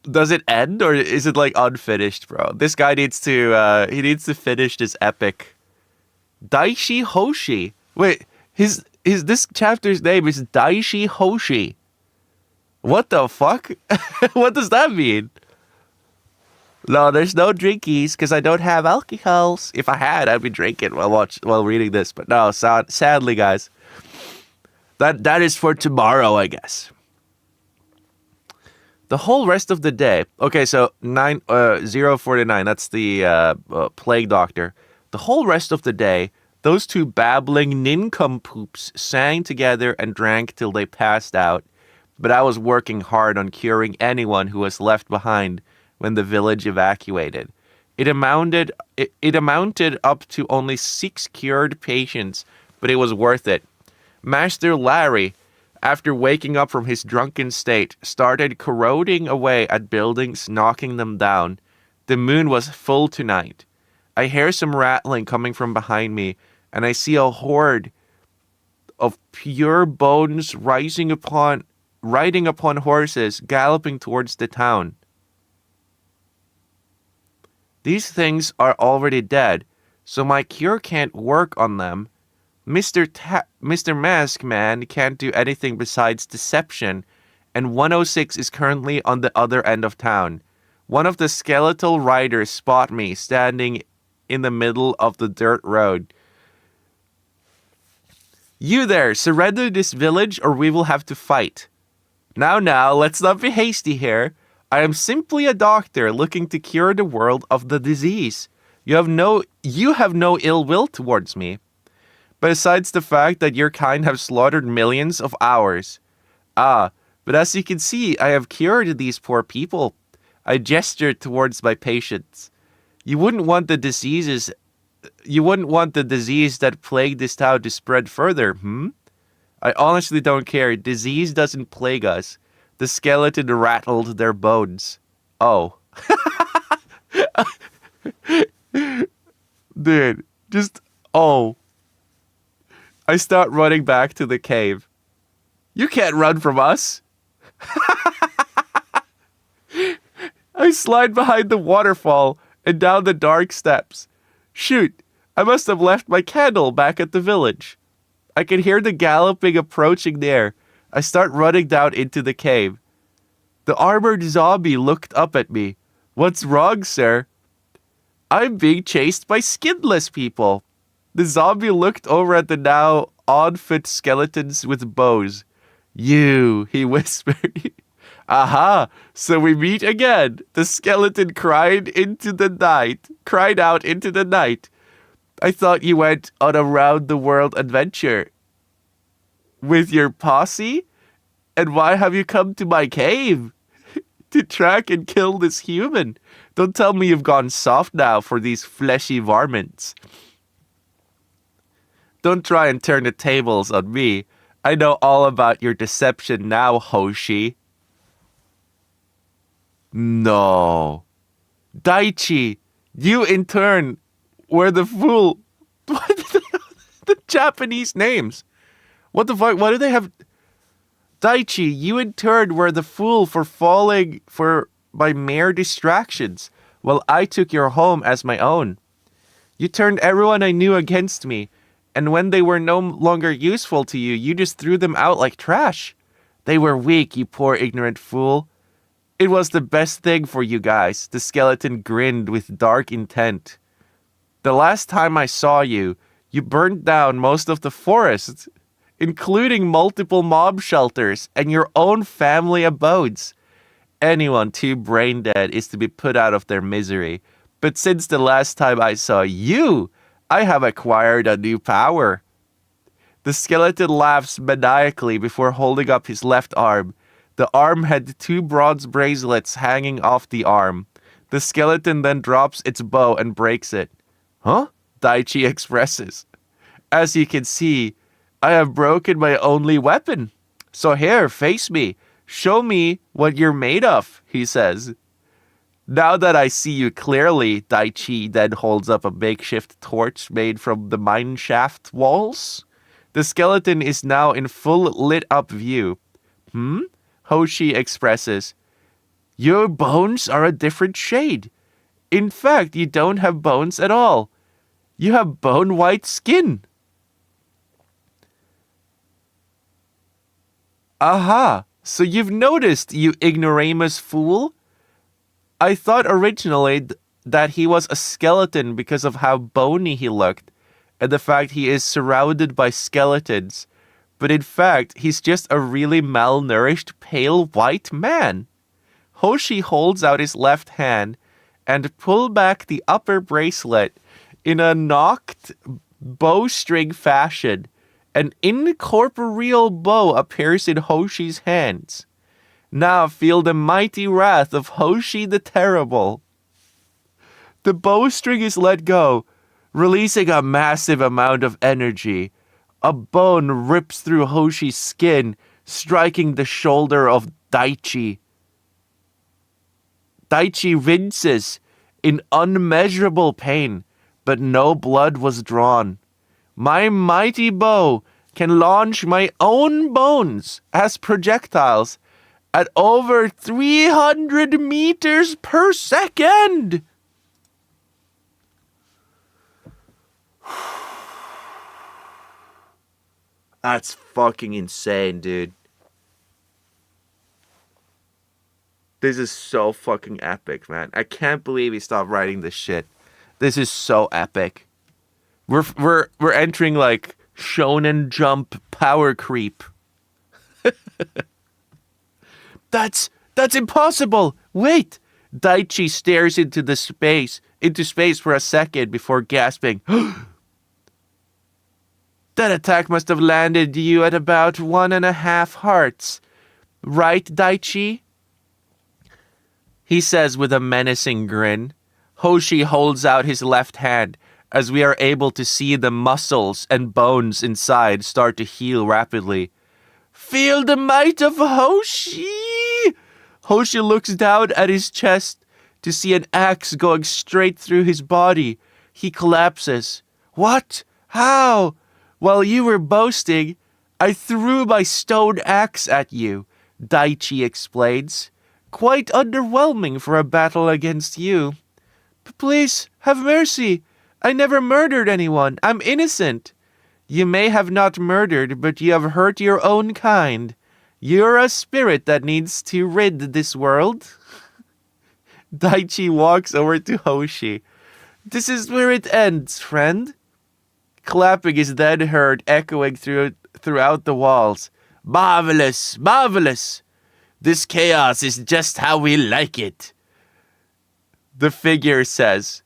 Does it end, or is it like unfinished, bro? This guy needs to finish this epic. Daishi Hoshi. Wait, this chapter's name is Daishi Hoshi. What the fuck? What does that mean? No, there's no drinkies because I don't have alcohols. If I had, I'd be drinking while reading this. But no, sadly, guys, that is for tomorrow, I guess. The whole rest of the day. Okay, so 049. That's the plague doctor. The whole rest of the day, those two babbling nincompoops sang together and drank till they passed out. But I was working hard on curing anyone who was left behind when the village evacuated. It amounted up to only 6 cured patients, but it was worth it. Master Larry, after waking up from his drunken state, started corroding away at buildings, knocking them down. The moon was full tonight. I hear some rattling coming from behind me, and I see a horde of pure bones riding upon horses, galloping towards the town. These things are already dead, so my cure can't work on them. Mr. Mask Man can't do anything besides deception, and 106 is currently on the other end of town. One of the skeletal riders spot me standing in the middle of the dirt road. You there, surrender this village or we will have to fight. Now, let's not be hasty here. I am simply a doctor looking to cure the world of the disease. You have no ill will towards me. Besides the fact that your kind have slaughtered millions of ours. But as you can see, I have cured these poor people. I gestured towards my patients. You wouldn't want the disease that plagued this town to spread further, I honestly don't care. Disease doesn't plague us. The skeleton rattled their bones. Oh. Dude, oh. I start running back to the cave. You can't run from us. I slide behind the waterfall and down the dark steps. Shoot, I must have left my candle back at the village. I can hear the galloping approaching there. I start running down into the cave. The armored zombie looked up at me. What's wrong, sir? I'm being chased by skinless people. The zombie looked over at the now odd-fit skeletons with bows. You, he whispered. Aha, so we meet again. The skeleton cried out into the night. I thought you went on a round-the-world adventure. With your posse? And why have you come to my cave? To track and kill this human. Don't tell me you've gone soft now for these fleshy varmints. Don't try and turn the tables on me. I know all about your deception now, Hoshi. No. Daichi, you in turn were the fool. The Japanese names. What the fuck? Why do they have... Daichi, you in turn were the fool for falling for my mere distractions, while I took your home as my own. You turned everyone I knew against me, and when they were no longer useful to you, you just threw them out like trash. They were weak, you poor ignorant fool. It was the best thing for you guys. The skeleton grinned with dark intent. The last time I saw you, you burned down most of the forest, including multiple mob shelters and your own family abodes. Anyone too brain dead is to be put out of their misery. But since the last time I saw you, I have acquired a new power. The skeleton laughs maniacally before holding up his left arm. The arm had 2 bronze bracelets hanging off the arm. The skeleton then drops its bow and breaks it. Huh? Daichi expresses. As you can see, I have broken my only weapon. So here, face me. Show me what you're made of, he says. Now that I see you clearly, Daichi then holds up a makeshift torch made from the mine shaft walls. The skeleton is now in full lit up view. Hoshi expresses. Your bones are a different shade. In fact, you don't have bones at all. You have bone white skin. Aha, so you've noticed, you ignoramus fool? I thought originally that he was a skeleton because of how bony he looked and the fact he is surrounded by skeletons. But in fact, he's just a really malnourished, pale white man. Hoshi holds out his left hand and pull back the upper bracelet in a knocked bowstring fashion. An incorporeal bow appears in Hoshi's hands. Now feel the mighty wrath of Hoshi the Terrible. The bowstring is let go, releasing a massive amount of energy. A bone rips through Hoshi's skin, striking the shoulder of Daichi. Daichi winces in unmeasurable pain, but no blood was drawn. My mighty bow can launch my own bones as projectiles at over 300 meters per second. That's fucking insane, dude. This is so fucking epic, man. I can't believe he stopped writing this shit. This is so epic. We're entering like Shonen Jump power creep. That's impossible. Wait. Daichi stares into space for a second before gasping. That attack must have landed you at about 1.5 hearts. Right, Daichi? He says with a menacing grin. Hoshi holds out his left hand as we are able to see the muscles and bones inside start to heal rapidly. Feel the might of Hoshi! Hoshi looks down at his chest to see an axe going straight through his body. He collapses. What? How? While you were boasting, I threw my stone axe at you, Daichi explains. Quite underwhelming for a battle against you. Please, have mercy. I never murdered anyone. I'm innocent. You may have not murdered, but you have hurt your own kind. You're a spirit that needs to rid this world. Daichi walks over to Hoshi. This is where it ends, friend. Clapping is then heard echoing throughout the walls. Marvelous, marvelous. This chaos is just how we like it. The figure says,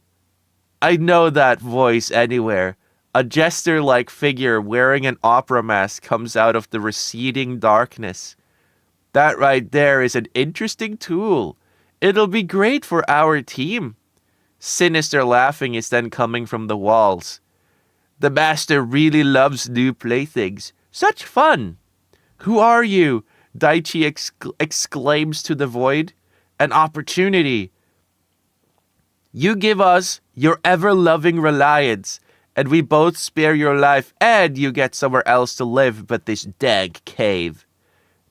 I know that voice anywhere. A jester-like figure wearing an opera mask comes out of the receding darkness. That right there is an interesting tool. It'll be great for our team. Sinister laughing is then coming from the walls. The master really loves new playthings. Such fun. Who are you? Daichi exclaims to the void. An opportunity. You give us your ever-loving reliance, and we both spare your life, and you get somewhere else to live but this dag cave.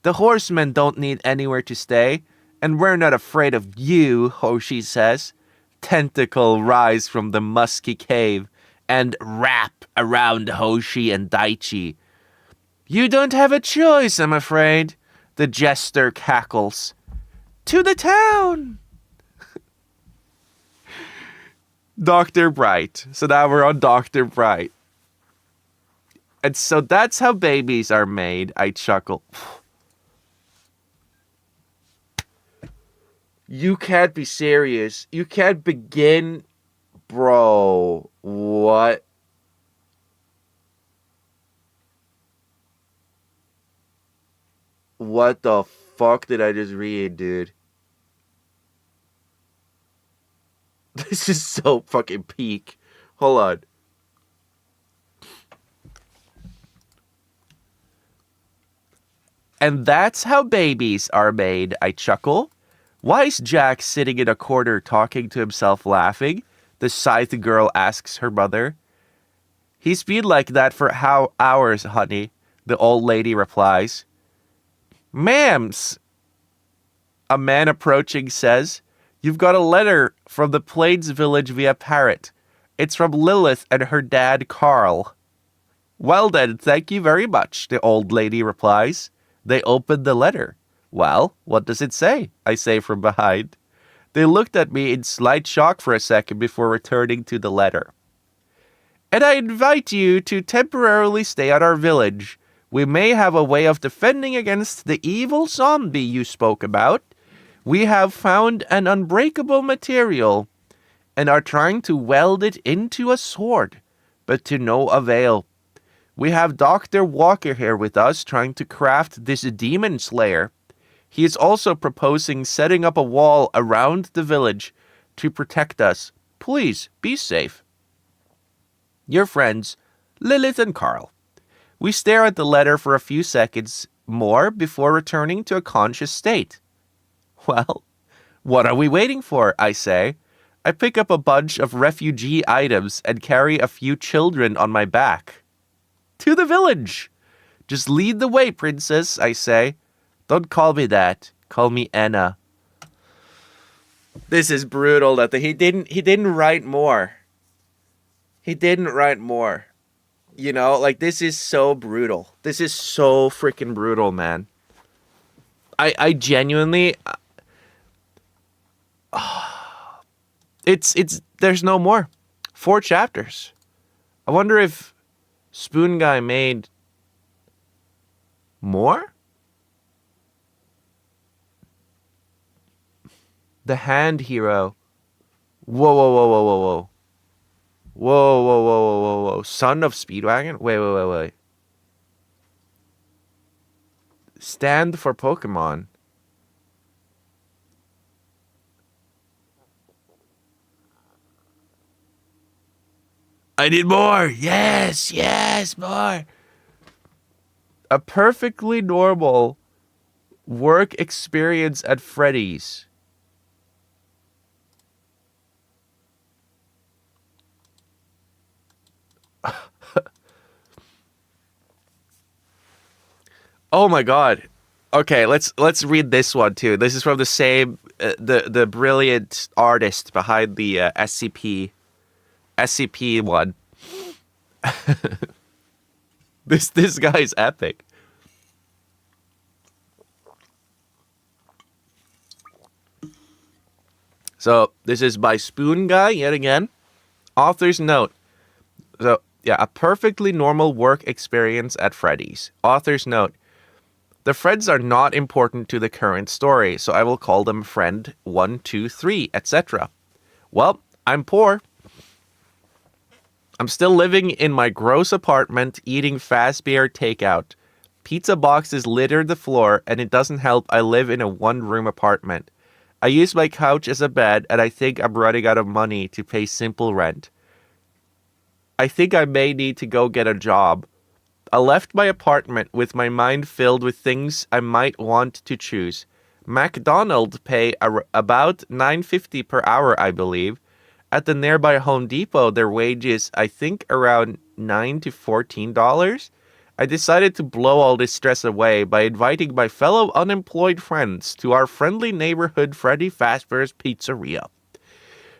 The horsemen don't need anywhere to stay, and we're not afraid of you, Hoshi says. Tentacle rise from the musky cave and wrap around Hoshi and Daichi. You don't have a choice, I'm afraid. The jester cackles. To the town! Dr. Bright. So now we're on Dr. Bright. And so that's how babies are made. I chuckle. You can't be serious. You can't begin. Bro, what? What the fuck did I just read, dude? This is so fucking peak. Hold on. And that's how babies are made, I chuckle. Why is Jack sitting in a corner talking to himself laughing? The scythe girl asks her mother. He's been like that for how hours, honey, the old lady replies. Ma'ams, a man approaching says, you've got a letter from the Plains village via parrot. It's from Lilith and her dad, Carl. Well then, thank you very much, the old lady replies. They open the letter. Well, what does it say? I say from behind. They looked at me in slight shock for a second before returning to the letter. And I invite you to temporarily stay at our village. We may have a way of defending against the evil zombie you spoke about. We have found an unbreakable material and are trying to weld it into a sword, but to no avail. We have Dr. Walker here with us trying to craft this demon slayer. He is also proposing setting up a wall around the village to protect us. Please be safe. Your friends, Lilith and Carl. We stare at the letter for a few seconds more before returning to a conscious state. Well, what are we waiting for, I say. I pick up a bunch of refugee items and carry a few children on my back. To the village! Just lead the way, princess, I say. Don't call me that. Call me Anna. This is brutal that he didn't write more. He didn't write more. You know, like, this is so brutal. This is so freaking brutal, man. I genuinely... there's no more. 4 chapters. I wonder if Spoon Guy made more? The Hand Hero. Whoa, whoa, whoa, whoa, whoa, whoa. Whoa, whoa, whoa, whoa, whoa, whoa. Son of Speedwagon? Wait. Stand for Pokemon. I need more. Yes, more. A perfectly normal work experience at Freddy's. Oh my god. Okay, let's read this one too. This is from the same the brilliant artist behind the SCP one. This guy's epic. So this is by Spoon Guy yet again. Author's note. So yeah, a perfectly normal work experience at Freddy's. Author's note. The friends are not important to the current story, so I will call them friend 1, 2, 3, etc. Well, I'm poor. I'm still living in my gross apartment, eating fast beer takeout. Pizza boxes litter the floor, and it doesn't help I live in a 1-room apartment. I use my couch as a bed, and I think I'm running out of money to pay simple rent. I think I may need to go get a job. I left my apartment with my mind filled with things I might want to choose. McDonald's pay about $9.50 per hour, I believe. At the nearby Home Depot, their wages, I think, around $9 to $14. I decided to blow all this stress away by inviting my fellow unemployed friends to our friendly neighborhood Freddy Fazbear's Pizzeria.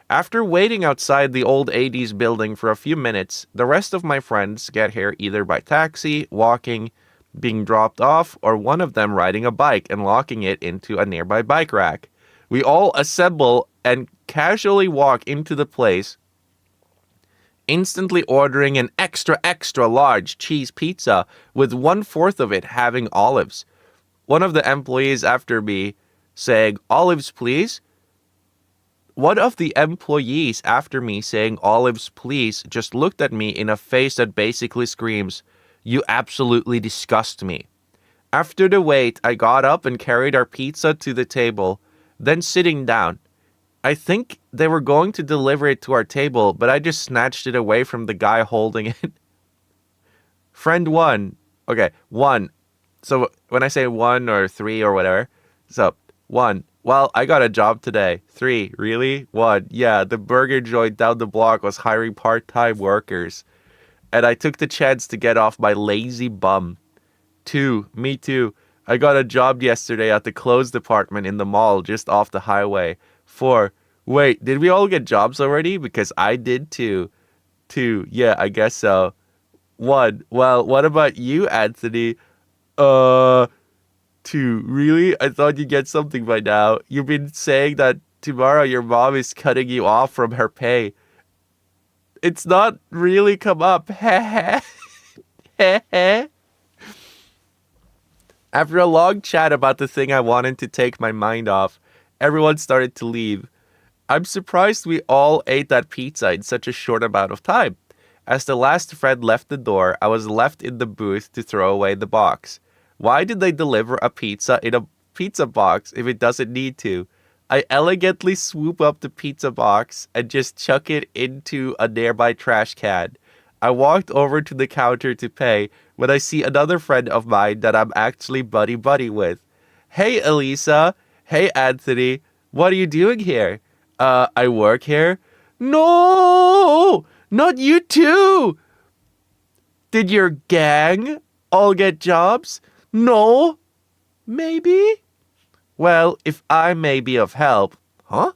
After waiting outside the old 80s building for a few minutes, the rest of my friends get here either by taxi, walking, being dropped off, or one of them riding a bike and locking it into a nearby bike rack. We all assemble and casually walk into the place, instantly ordering an extra large cheese pizza with 1/4 of it having olives. One of the employees after me saying, "Olives, please?" One of the employees after me saying "olives, please" just looked at me in a face that basically screams, "You absolutely disgust me." After the wait, I got up and carried our pizza to the table, then sitting down. I think they were going to deliver it to our table, but I just snatched it away from the guy holding it. Friend 1. Okay, 1. So when I say 1 or 3 or whatever, so 1. Well, I got a job today. 3. Really? 1. Yeah, the burger joint down the block was hiring part-time workers. And I took the chance to get off my lazy bum. 2. Me too. I got a job yesterday at the clothes department in the mall just off the highway. 4. Wait, did we all get jobs already? Because I did too. 2. Yeah, I guess so. 1. Well, what about you, Anthony? 2. Really? I thought you'd get something by now. You've been saying that tomorrow your mom is cutting you off from her pay. It's not really come up. After a long chat about the thing I wanted to take my mind off, everyone started to leave. I'm surprised we all ate that pizza in such a short amount of time. As the last friend left the door, I was left in the booth to throw away the box. Why did they deliver a pizza in a pizza box if it doesn't need to? I elegantly swoop up the pizza box and just chuck it into a nearby trash can. I walked over to the counter to pay when I see another friend of mine that I'm actually buddy-buddy with. Hey, Elisa. Hey, Anthony. What are you doing here? I work here. No! Not you too! Did your gang all get jobs? No? Maybe? Well, if I may be of help. Huh?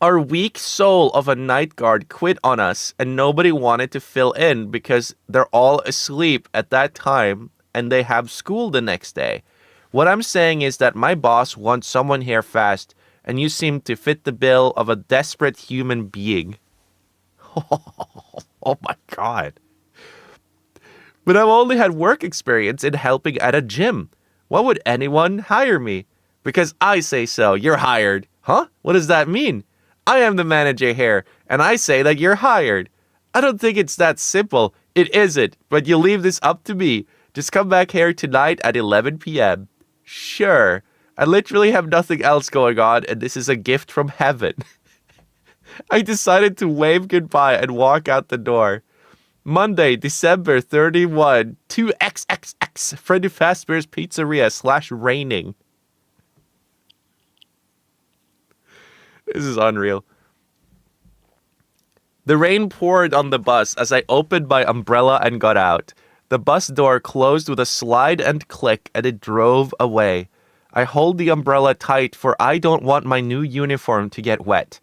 Our weak soul of a night guard quit on us and nobody wanted to fill in because they're all asleep at that time and they have school the next day. What I'm saying is that my boss wants someone here fast and you seem to fit the bill of a desperate human being. Oh my God. But I've only had work experience in helping at a gym. Why would anyone hire me? Because I say so, you're hired. Huh? What does that mean? I am the manager here, and I say that you're hired. I don't think it's that simple. It isn't, but you leave this up to me. Just come back here tonight at 11 p.m. Sure. I literally have nothing else going on, and this is a gift from heaven. I decided to wave goodbye and walk out the door. Monday, December 31, 2XXX, Freddy Fazbear's Pizzeria / raining. This is unreal. The rain poured on the bus as I opened my umbrella and got out. The bus door closed with a slide and click, and it drove away. I hold the umbrella tight, for I don't want my new uniform to get wet.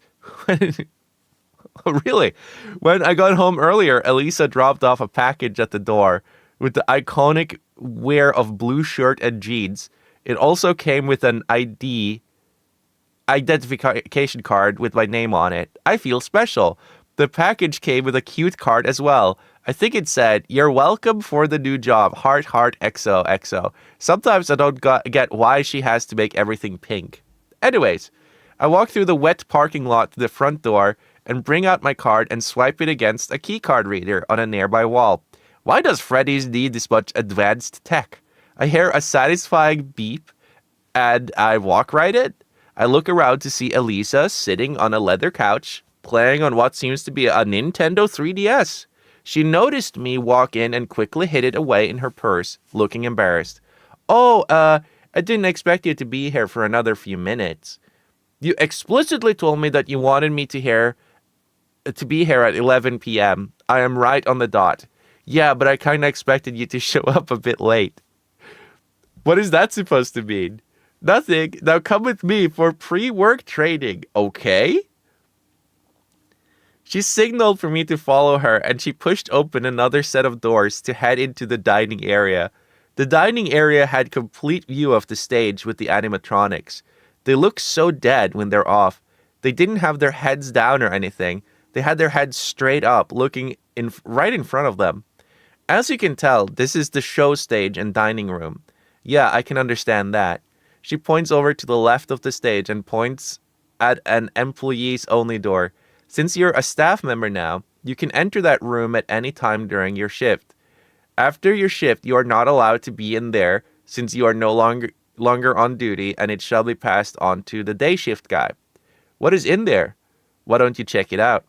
Oh, really? When I got home earlier, Elisa dropped off a package at the door with the iconic wear of blue shirt and jeans. It also came with an identification card with my name on it. I feel special. The package came with a cute card as well. I think it said, "You're welcome for the new job. Heart, heart, XOXO. Sometimes I don't get why she has to make everything pink. Anyways, I walk through the wet parking lot to the front door and bring out my card and swipe it against a keycard reader on a nearby wall. Why does Freddy's need this much advanced tech? I hear a satisfying beep and I walk right in. I look around to see Elisa sitting on a leather couch, playing on what seems to be a Nintendo 3DS. She noticed me walk in and quickly hid it away in her purse, looking embarrassed. Oh, I didn't expect you to be here for another few minutes. You explicitly told me that you wanted me to be here at 11 p.m. I am right on the dot. Yeah, but I kind of expected you to show up a bit late. What is that supposed to mean? Nothing. Now come with me for pre-work training, okay? She signaled for me to follow her, and she pushed open another set of doors to head into the dining area. The dining area had complete view of the stage with the animatronics. They look so dead when they're off. They didn't have their heads down or anything. They had their heads straight up, looking right in front of them. As you can tell, this is the show stage and dining room. Yeah, I can understand that. She points over to the left of the stage and points at an employees-only door. Since you're a staff member now, you can enter that room at any time during your shift. After your shift, you are not allowed to be in there since you are no longer on duty, and it shall be passed on to the day shift guy. What is in there? Why don't you check it out?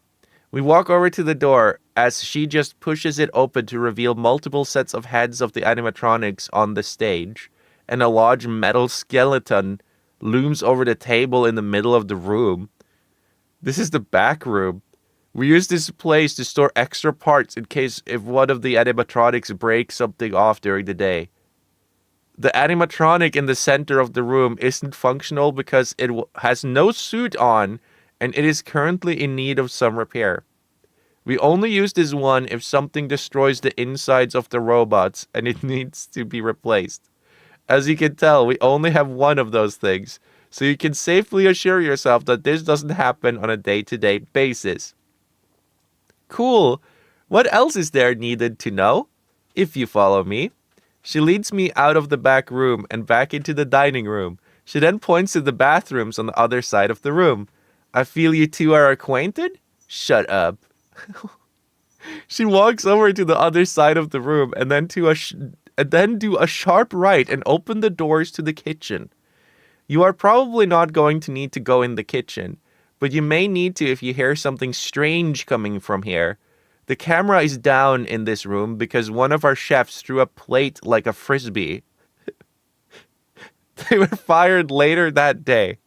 We walk over to the door as she just pushes it open to reveal multiple sets of heads of the animatronics on the stage, and a large metal skeleton looms over the table in the middle of the room. This is the back room. We use this place to store extra parts in case if one of the animatronics breaks something off during the day. The animatronic in the center of the room isn't functional because it has no suit on and it is currently in need of some repair. We only use this one if something destroys the insides of the robots and it needs to be replaced. As you can tell, we only have one of those things, so you can safely assure yourself that this doesn't happen on a day-to-day basis. Cool. What else is there needed to know? If you follow me. She leads me out of the back room and back into the dining room. She then points to the bathrooms on the other side of the room. I feel you two are acquainted? Shut up. She walks over to the other side of the room and then do a sharp right and open the doors to the kitchen. You are probably not going to need to go in the kitchen, but you may need to if you hear something strange coming from here. The camera is down in this room because one of our chefs threw a plate like a frisbee. They were fired later that day.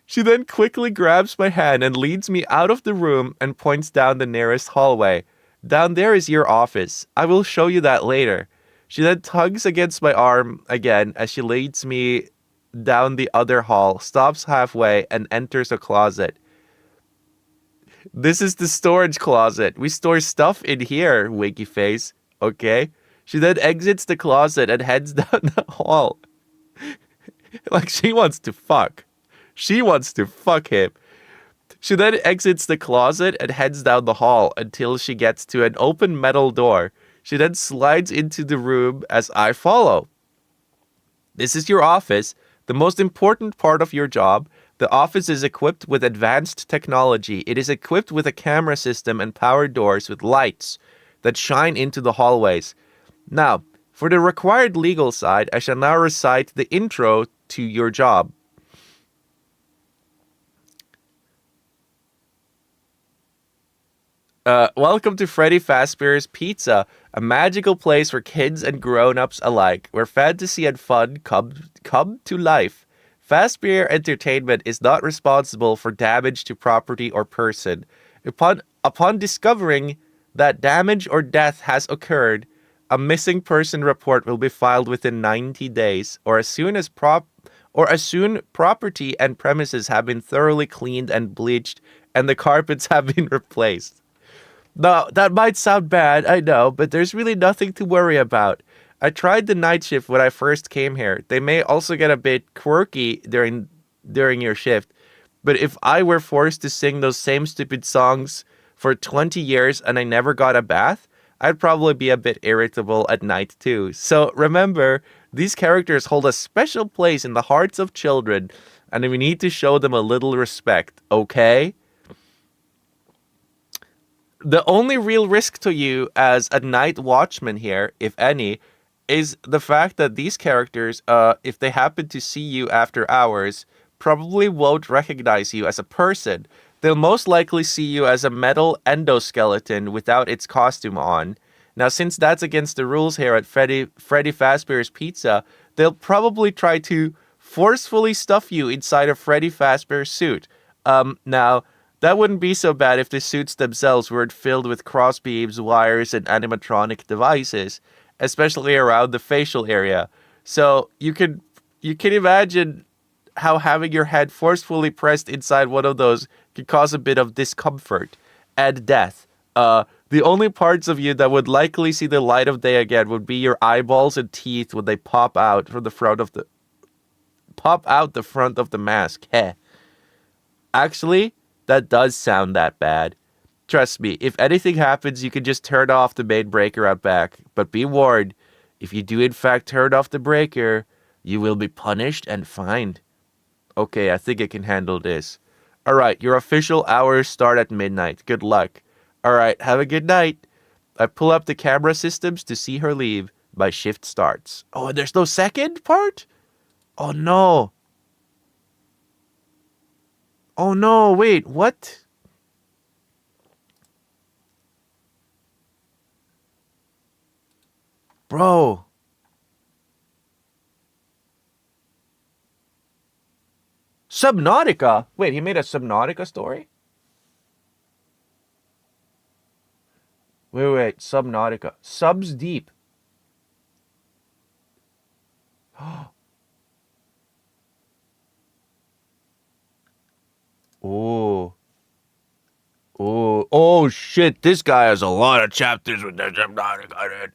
She then quickly grabs my hand and leads me out of the room and points down the nearest hallway. Down there is your office. I will show you that later. She then tugs against my arm again as she leads me down the other hall, stops halfway, and enters a closet. This is the storage closet. We store stuff in here, winky face. Okay. She then exits the closet and heads down the hall. Like she wants to fuck. She wants to fuck him. She then exits the closet and heads down the hall until she gets to an open metal door. She then slides into the room as I follow. This is your office, the most important part of your job. The office is equipped with advanced technology. It is equipped with a camera system and power doors with lights that shine into the hallways. Now, for the required legal side, I shall now recite the intro to your job. Welcome to Freddy Fazbear's Pizza, a magical place for kids and grown-ups alike, where fantasy and fun come to life. Fazbear Entertainment is not responsible for damage to property or person. Upon discovering that damage or death has occurred, a missing person report will be filed within 90 days, or as soon property and premises have been thoroughly cleaned and bleached, and the carpets have been replaced. Now, that might sound bad, I know, but there's really nothing to worry about. I tried the night shift when I first came here. They may also get a bit quirky during your shift, but if I were forced to sing those same stupid songs for 20 years and I never got a bath, I'd probably be a bit irritable at night too. So remember, these characters hold a special place in the hearts of children, and we need to show them a little respect, okay? The only real risk to you as a night watchman here, if any, is the fact that these characters, if they happen to see you after hours, probably won't recognize you as a person. They'll most likely see you as a metal endoskeleton without its costume on. Now, since that's against the rules here at Freddy Fazbear's Pizza, they'll probably try to forcefully stuff you inside a Freddy Fazbear suit. Now, that wouldn't be so bad if the suits themselves weren't filled with crossbeams, wires, and animatronic devices, especially around the facial area. So you can imagine how having your head forcefully pressed inside one of those could cause a bit of discomfort and death. The only parts of you that would likely see the light of day again would be your eyeballs and teeth when they pop out the front of the mask. Heh. Actually, that does sound that bad. Trust me, if anything happens, you can just turn off the main breaker out back. But be warned, if you do in fact turn off the breaker, you will be punished and fined. Okay, I think I can handle this. Alright, your official hours start at midnight. Good luck. Alright, have a good night. I pull up the camera systems to see her leave. My shift starts. Oh, and there's no second part? Oh no. Oh no, wait, what? Bro. Subnautica? Wait, he made a Subnautica story? Wait, Subnautica. Subs Deep. Oh. Oh shit, this guy has a lot of chapters with the Subnautica.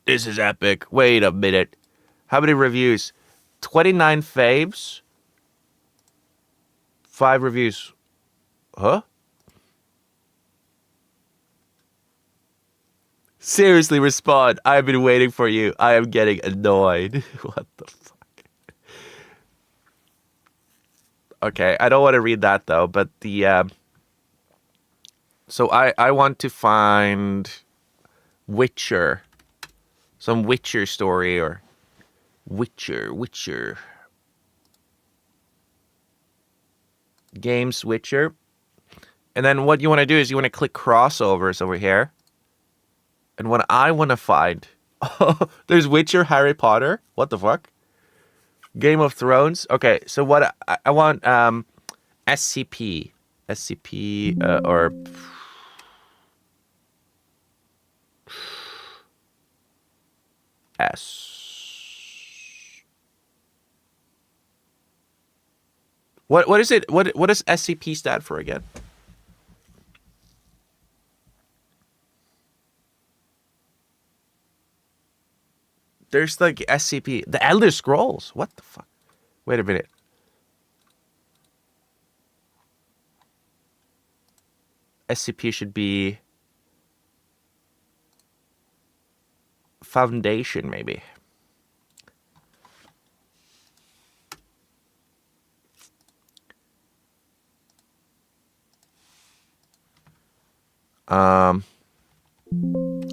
This is epic. Wait a minute. How many reviews? 29 faves, 5 reviews. Huh? Seriously, respond. I've been waiting for you. I am getting annoyed. What the fuck? Okay, I don't want to read that though, but the so I want to find Witcher. Some Witcher story or Witcher. Games Witcher. And then what you want to do is you want to click crossovers over here. And what I want to find, there's Witcher, Harry Potter. What the fuck? Game of Thrones. Okay, so what I want, SCP, or S. What is it? What does SCP stand for again? There's like SCP, the Elder Scrolls. What the fuck? Wait a minute. SCP should be Foundation, maybe.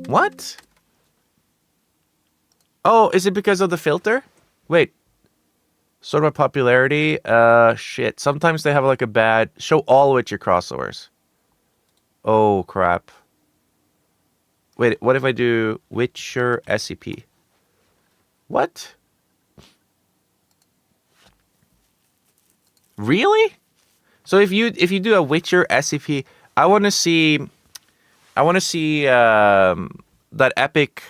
What? Oh, is it because of the filter? Wait. Sort of popularity? Shit. Sometimes they have like a bad... Show all Witcher crossovers. Oh, crap. Wait, what if I do Witcher SCP? What? Really? So if you do a Witcher SCP, I want to see that epic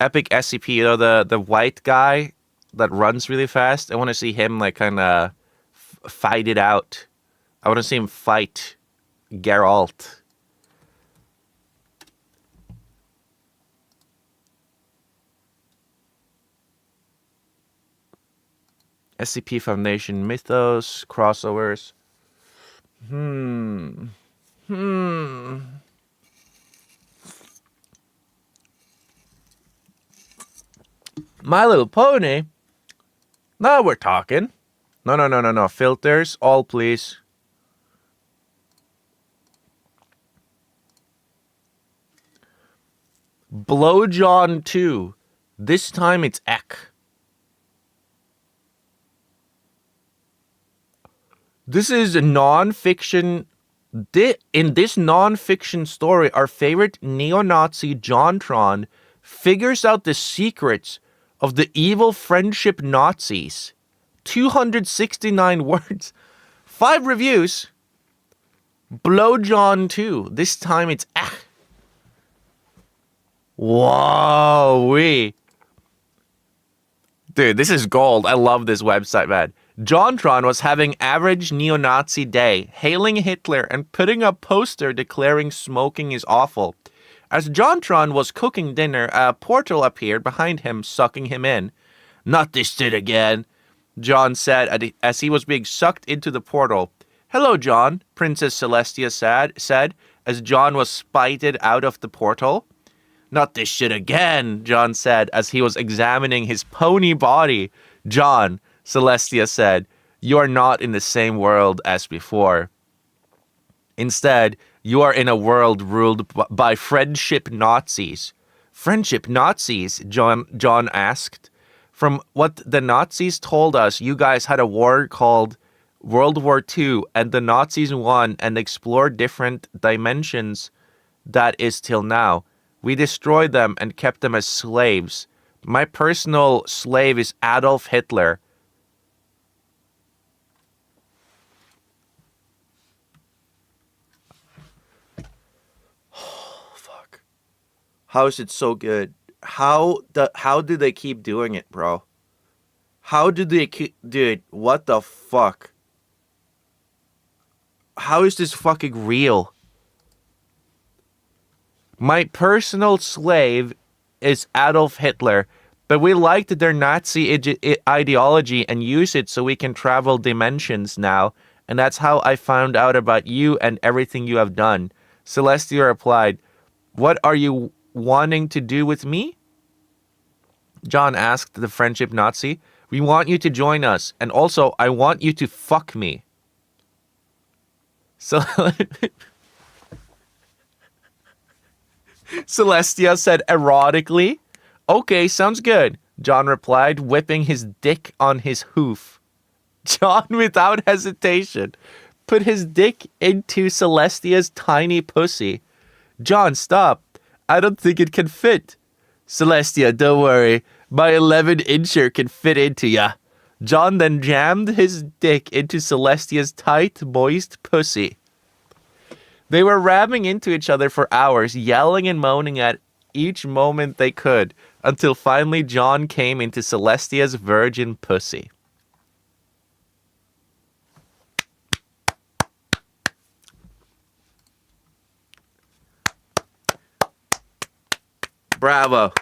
SCP, you know, the white guy that runs really fast. I want to see him like kind of fight it out. I want to see him fight Geralt. SCP Foundation Mythos crossovers. My Little Pony. Now we're talking. No. Filters, all please. Blowjohn 2. This time it's Ek. This is a non-fiction. In this non-fiction story, our favorite neo-Nazi JonTron figures out the secrets of the evil friendship Nazis. 269 words. 5 reviews. Blowjohn 2. This time it's Whoa-wee. Dude, this is gold. I love this website, man. JonTron was having average neo-Nazi day, hailing Hitler and putting up poster declaring smoking is awful. As JonTron was cooking dinner, a portal appeared behind him, sucking him in. Not this shit again, John said as he was being sucked into the portal. Hello, John, Princess Celestia said as John was spited out of the portal. Not this shit again, John said as he was examining his pony body. John, Celestia said, you are not in the same world as before. Instead, you are in a world ruled by friendship Nazis. Friendship Nazis? John asked. From what the Nazis told us, you guys had a war called World War II, and the Nazis won and explored different dimensions that is till now. We destroyed them and kept them as slaves. My personal slave is Adolf Hitler. How is it so good? How do they keep doing it, bro? How do they keep... Dude, what the fuck? How is this fucking real? My personal slave is Adolf Hitler, But we liked their Nazi ideology and use it so we can travel dimensions now. And that's how I found out about you and everything you have done. Celestia replied, "What are you wanting to do with me?" John asked the friendship Nazi. "We want you to join us. And also, I want you to fuck me." So Celestia said erotically. "Okay, sounds good," John replied, whipping his dick on his hoof. John, without hesitation, put his dick into Celestia's tiny pussy. "John, stop. I don't think it can fit." "Celestia, don't worry. My 11-incher can fit into ya." John then jammed his dick into Celestia's tight, moist pussy. They were ramming into each other for hours, yelling and moaning at each moment they could, until finally John came into Celestia's virgin pussy. Bravo.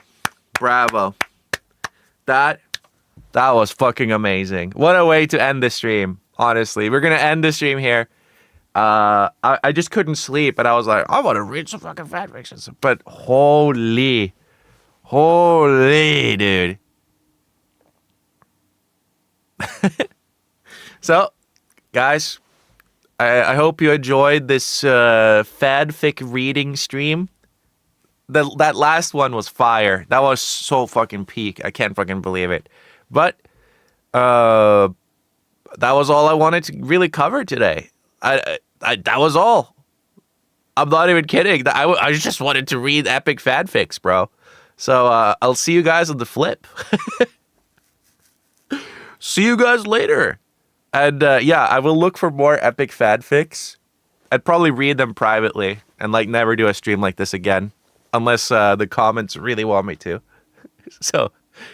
Bravo. That was fucking amazing. What a way to end the stream, honestly. We're going to end the stream here. I just couldn't sleep, and I was like, I want to read some fucking fanfictions. But holy, dude. So, guys, I hope you enjoyed this fanfic reading stream. That last one was fire. That was so fucking peak. I can't fucking believe it. But that was all I wanted to really cover today. That was all. I'm not even kidding. I just wanted to read epic fanfics, bro. So I'll see you guys on the flip. See you guys later. And yeah, I will look for more epic fanfics. I'd probably read them privately and like never do a stream like this again. Unless the comments really want me to. So,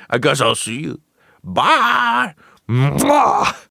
I guess I'll see you. Bye! Mwah!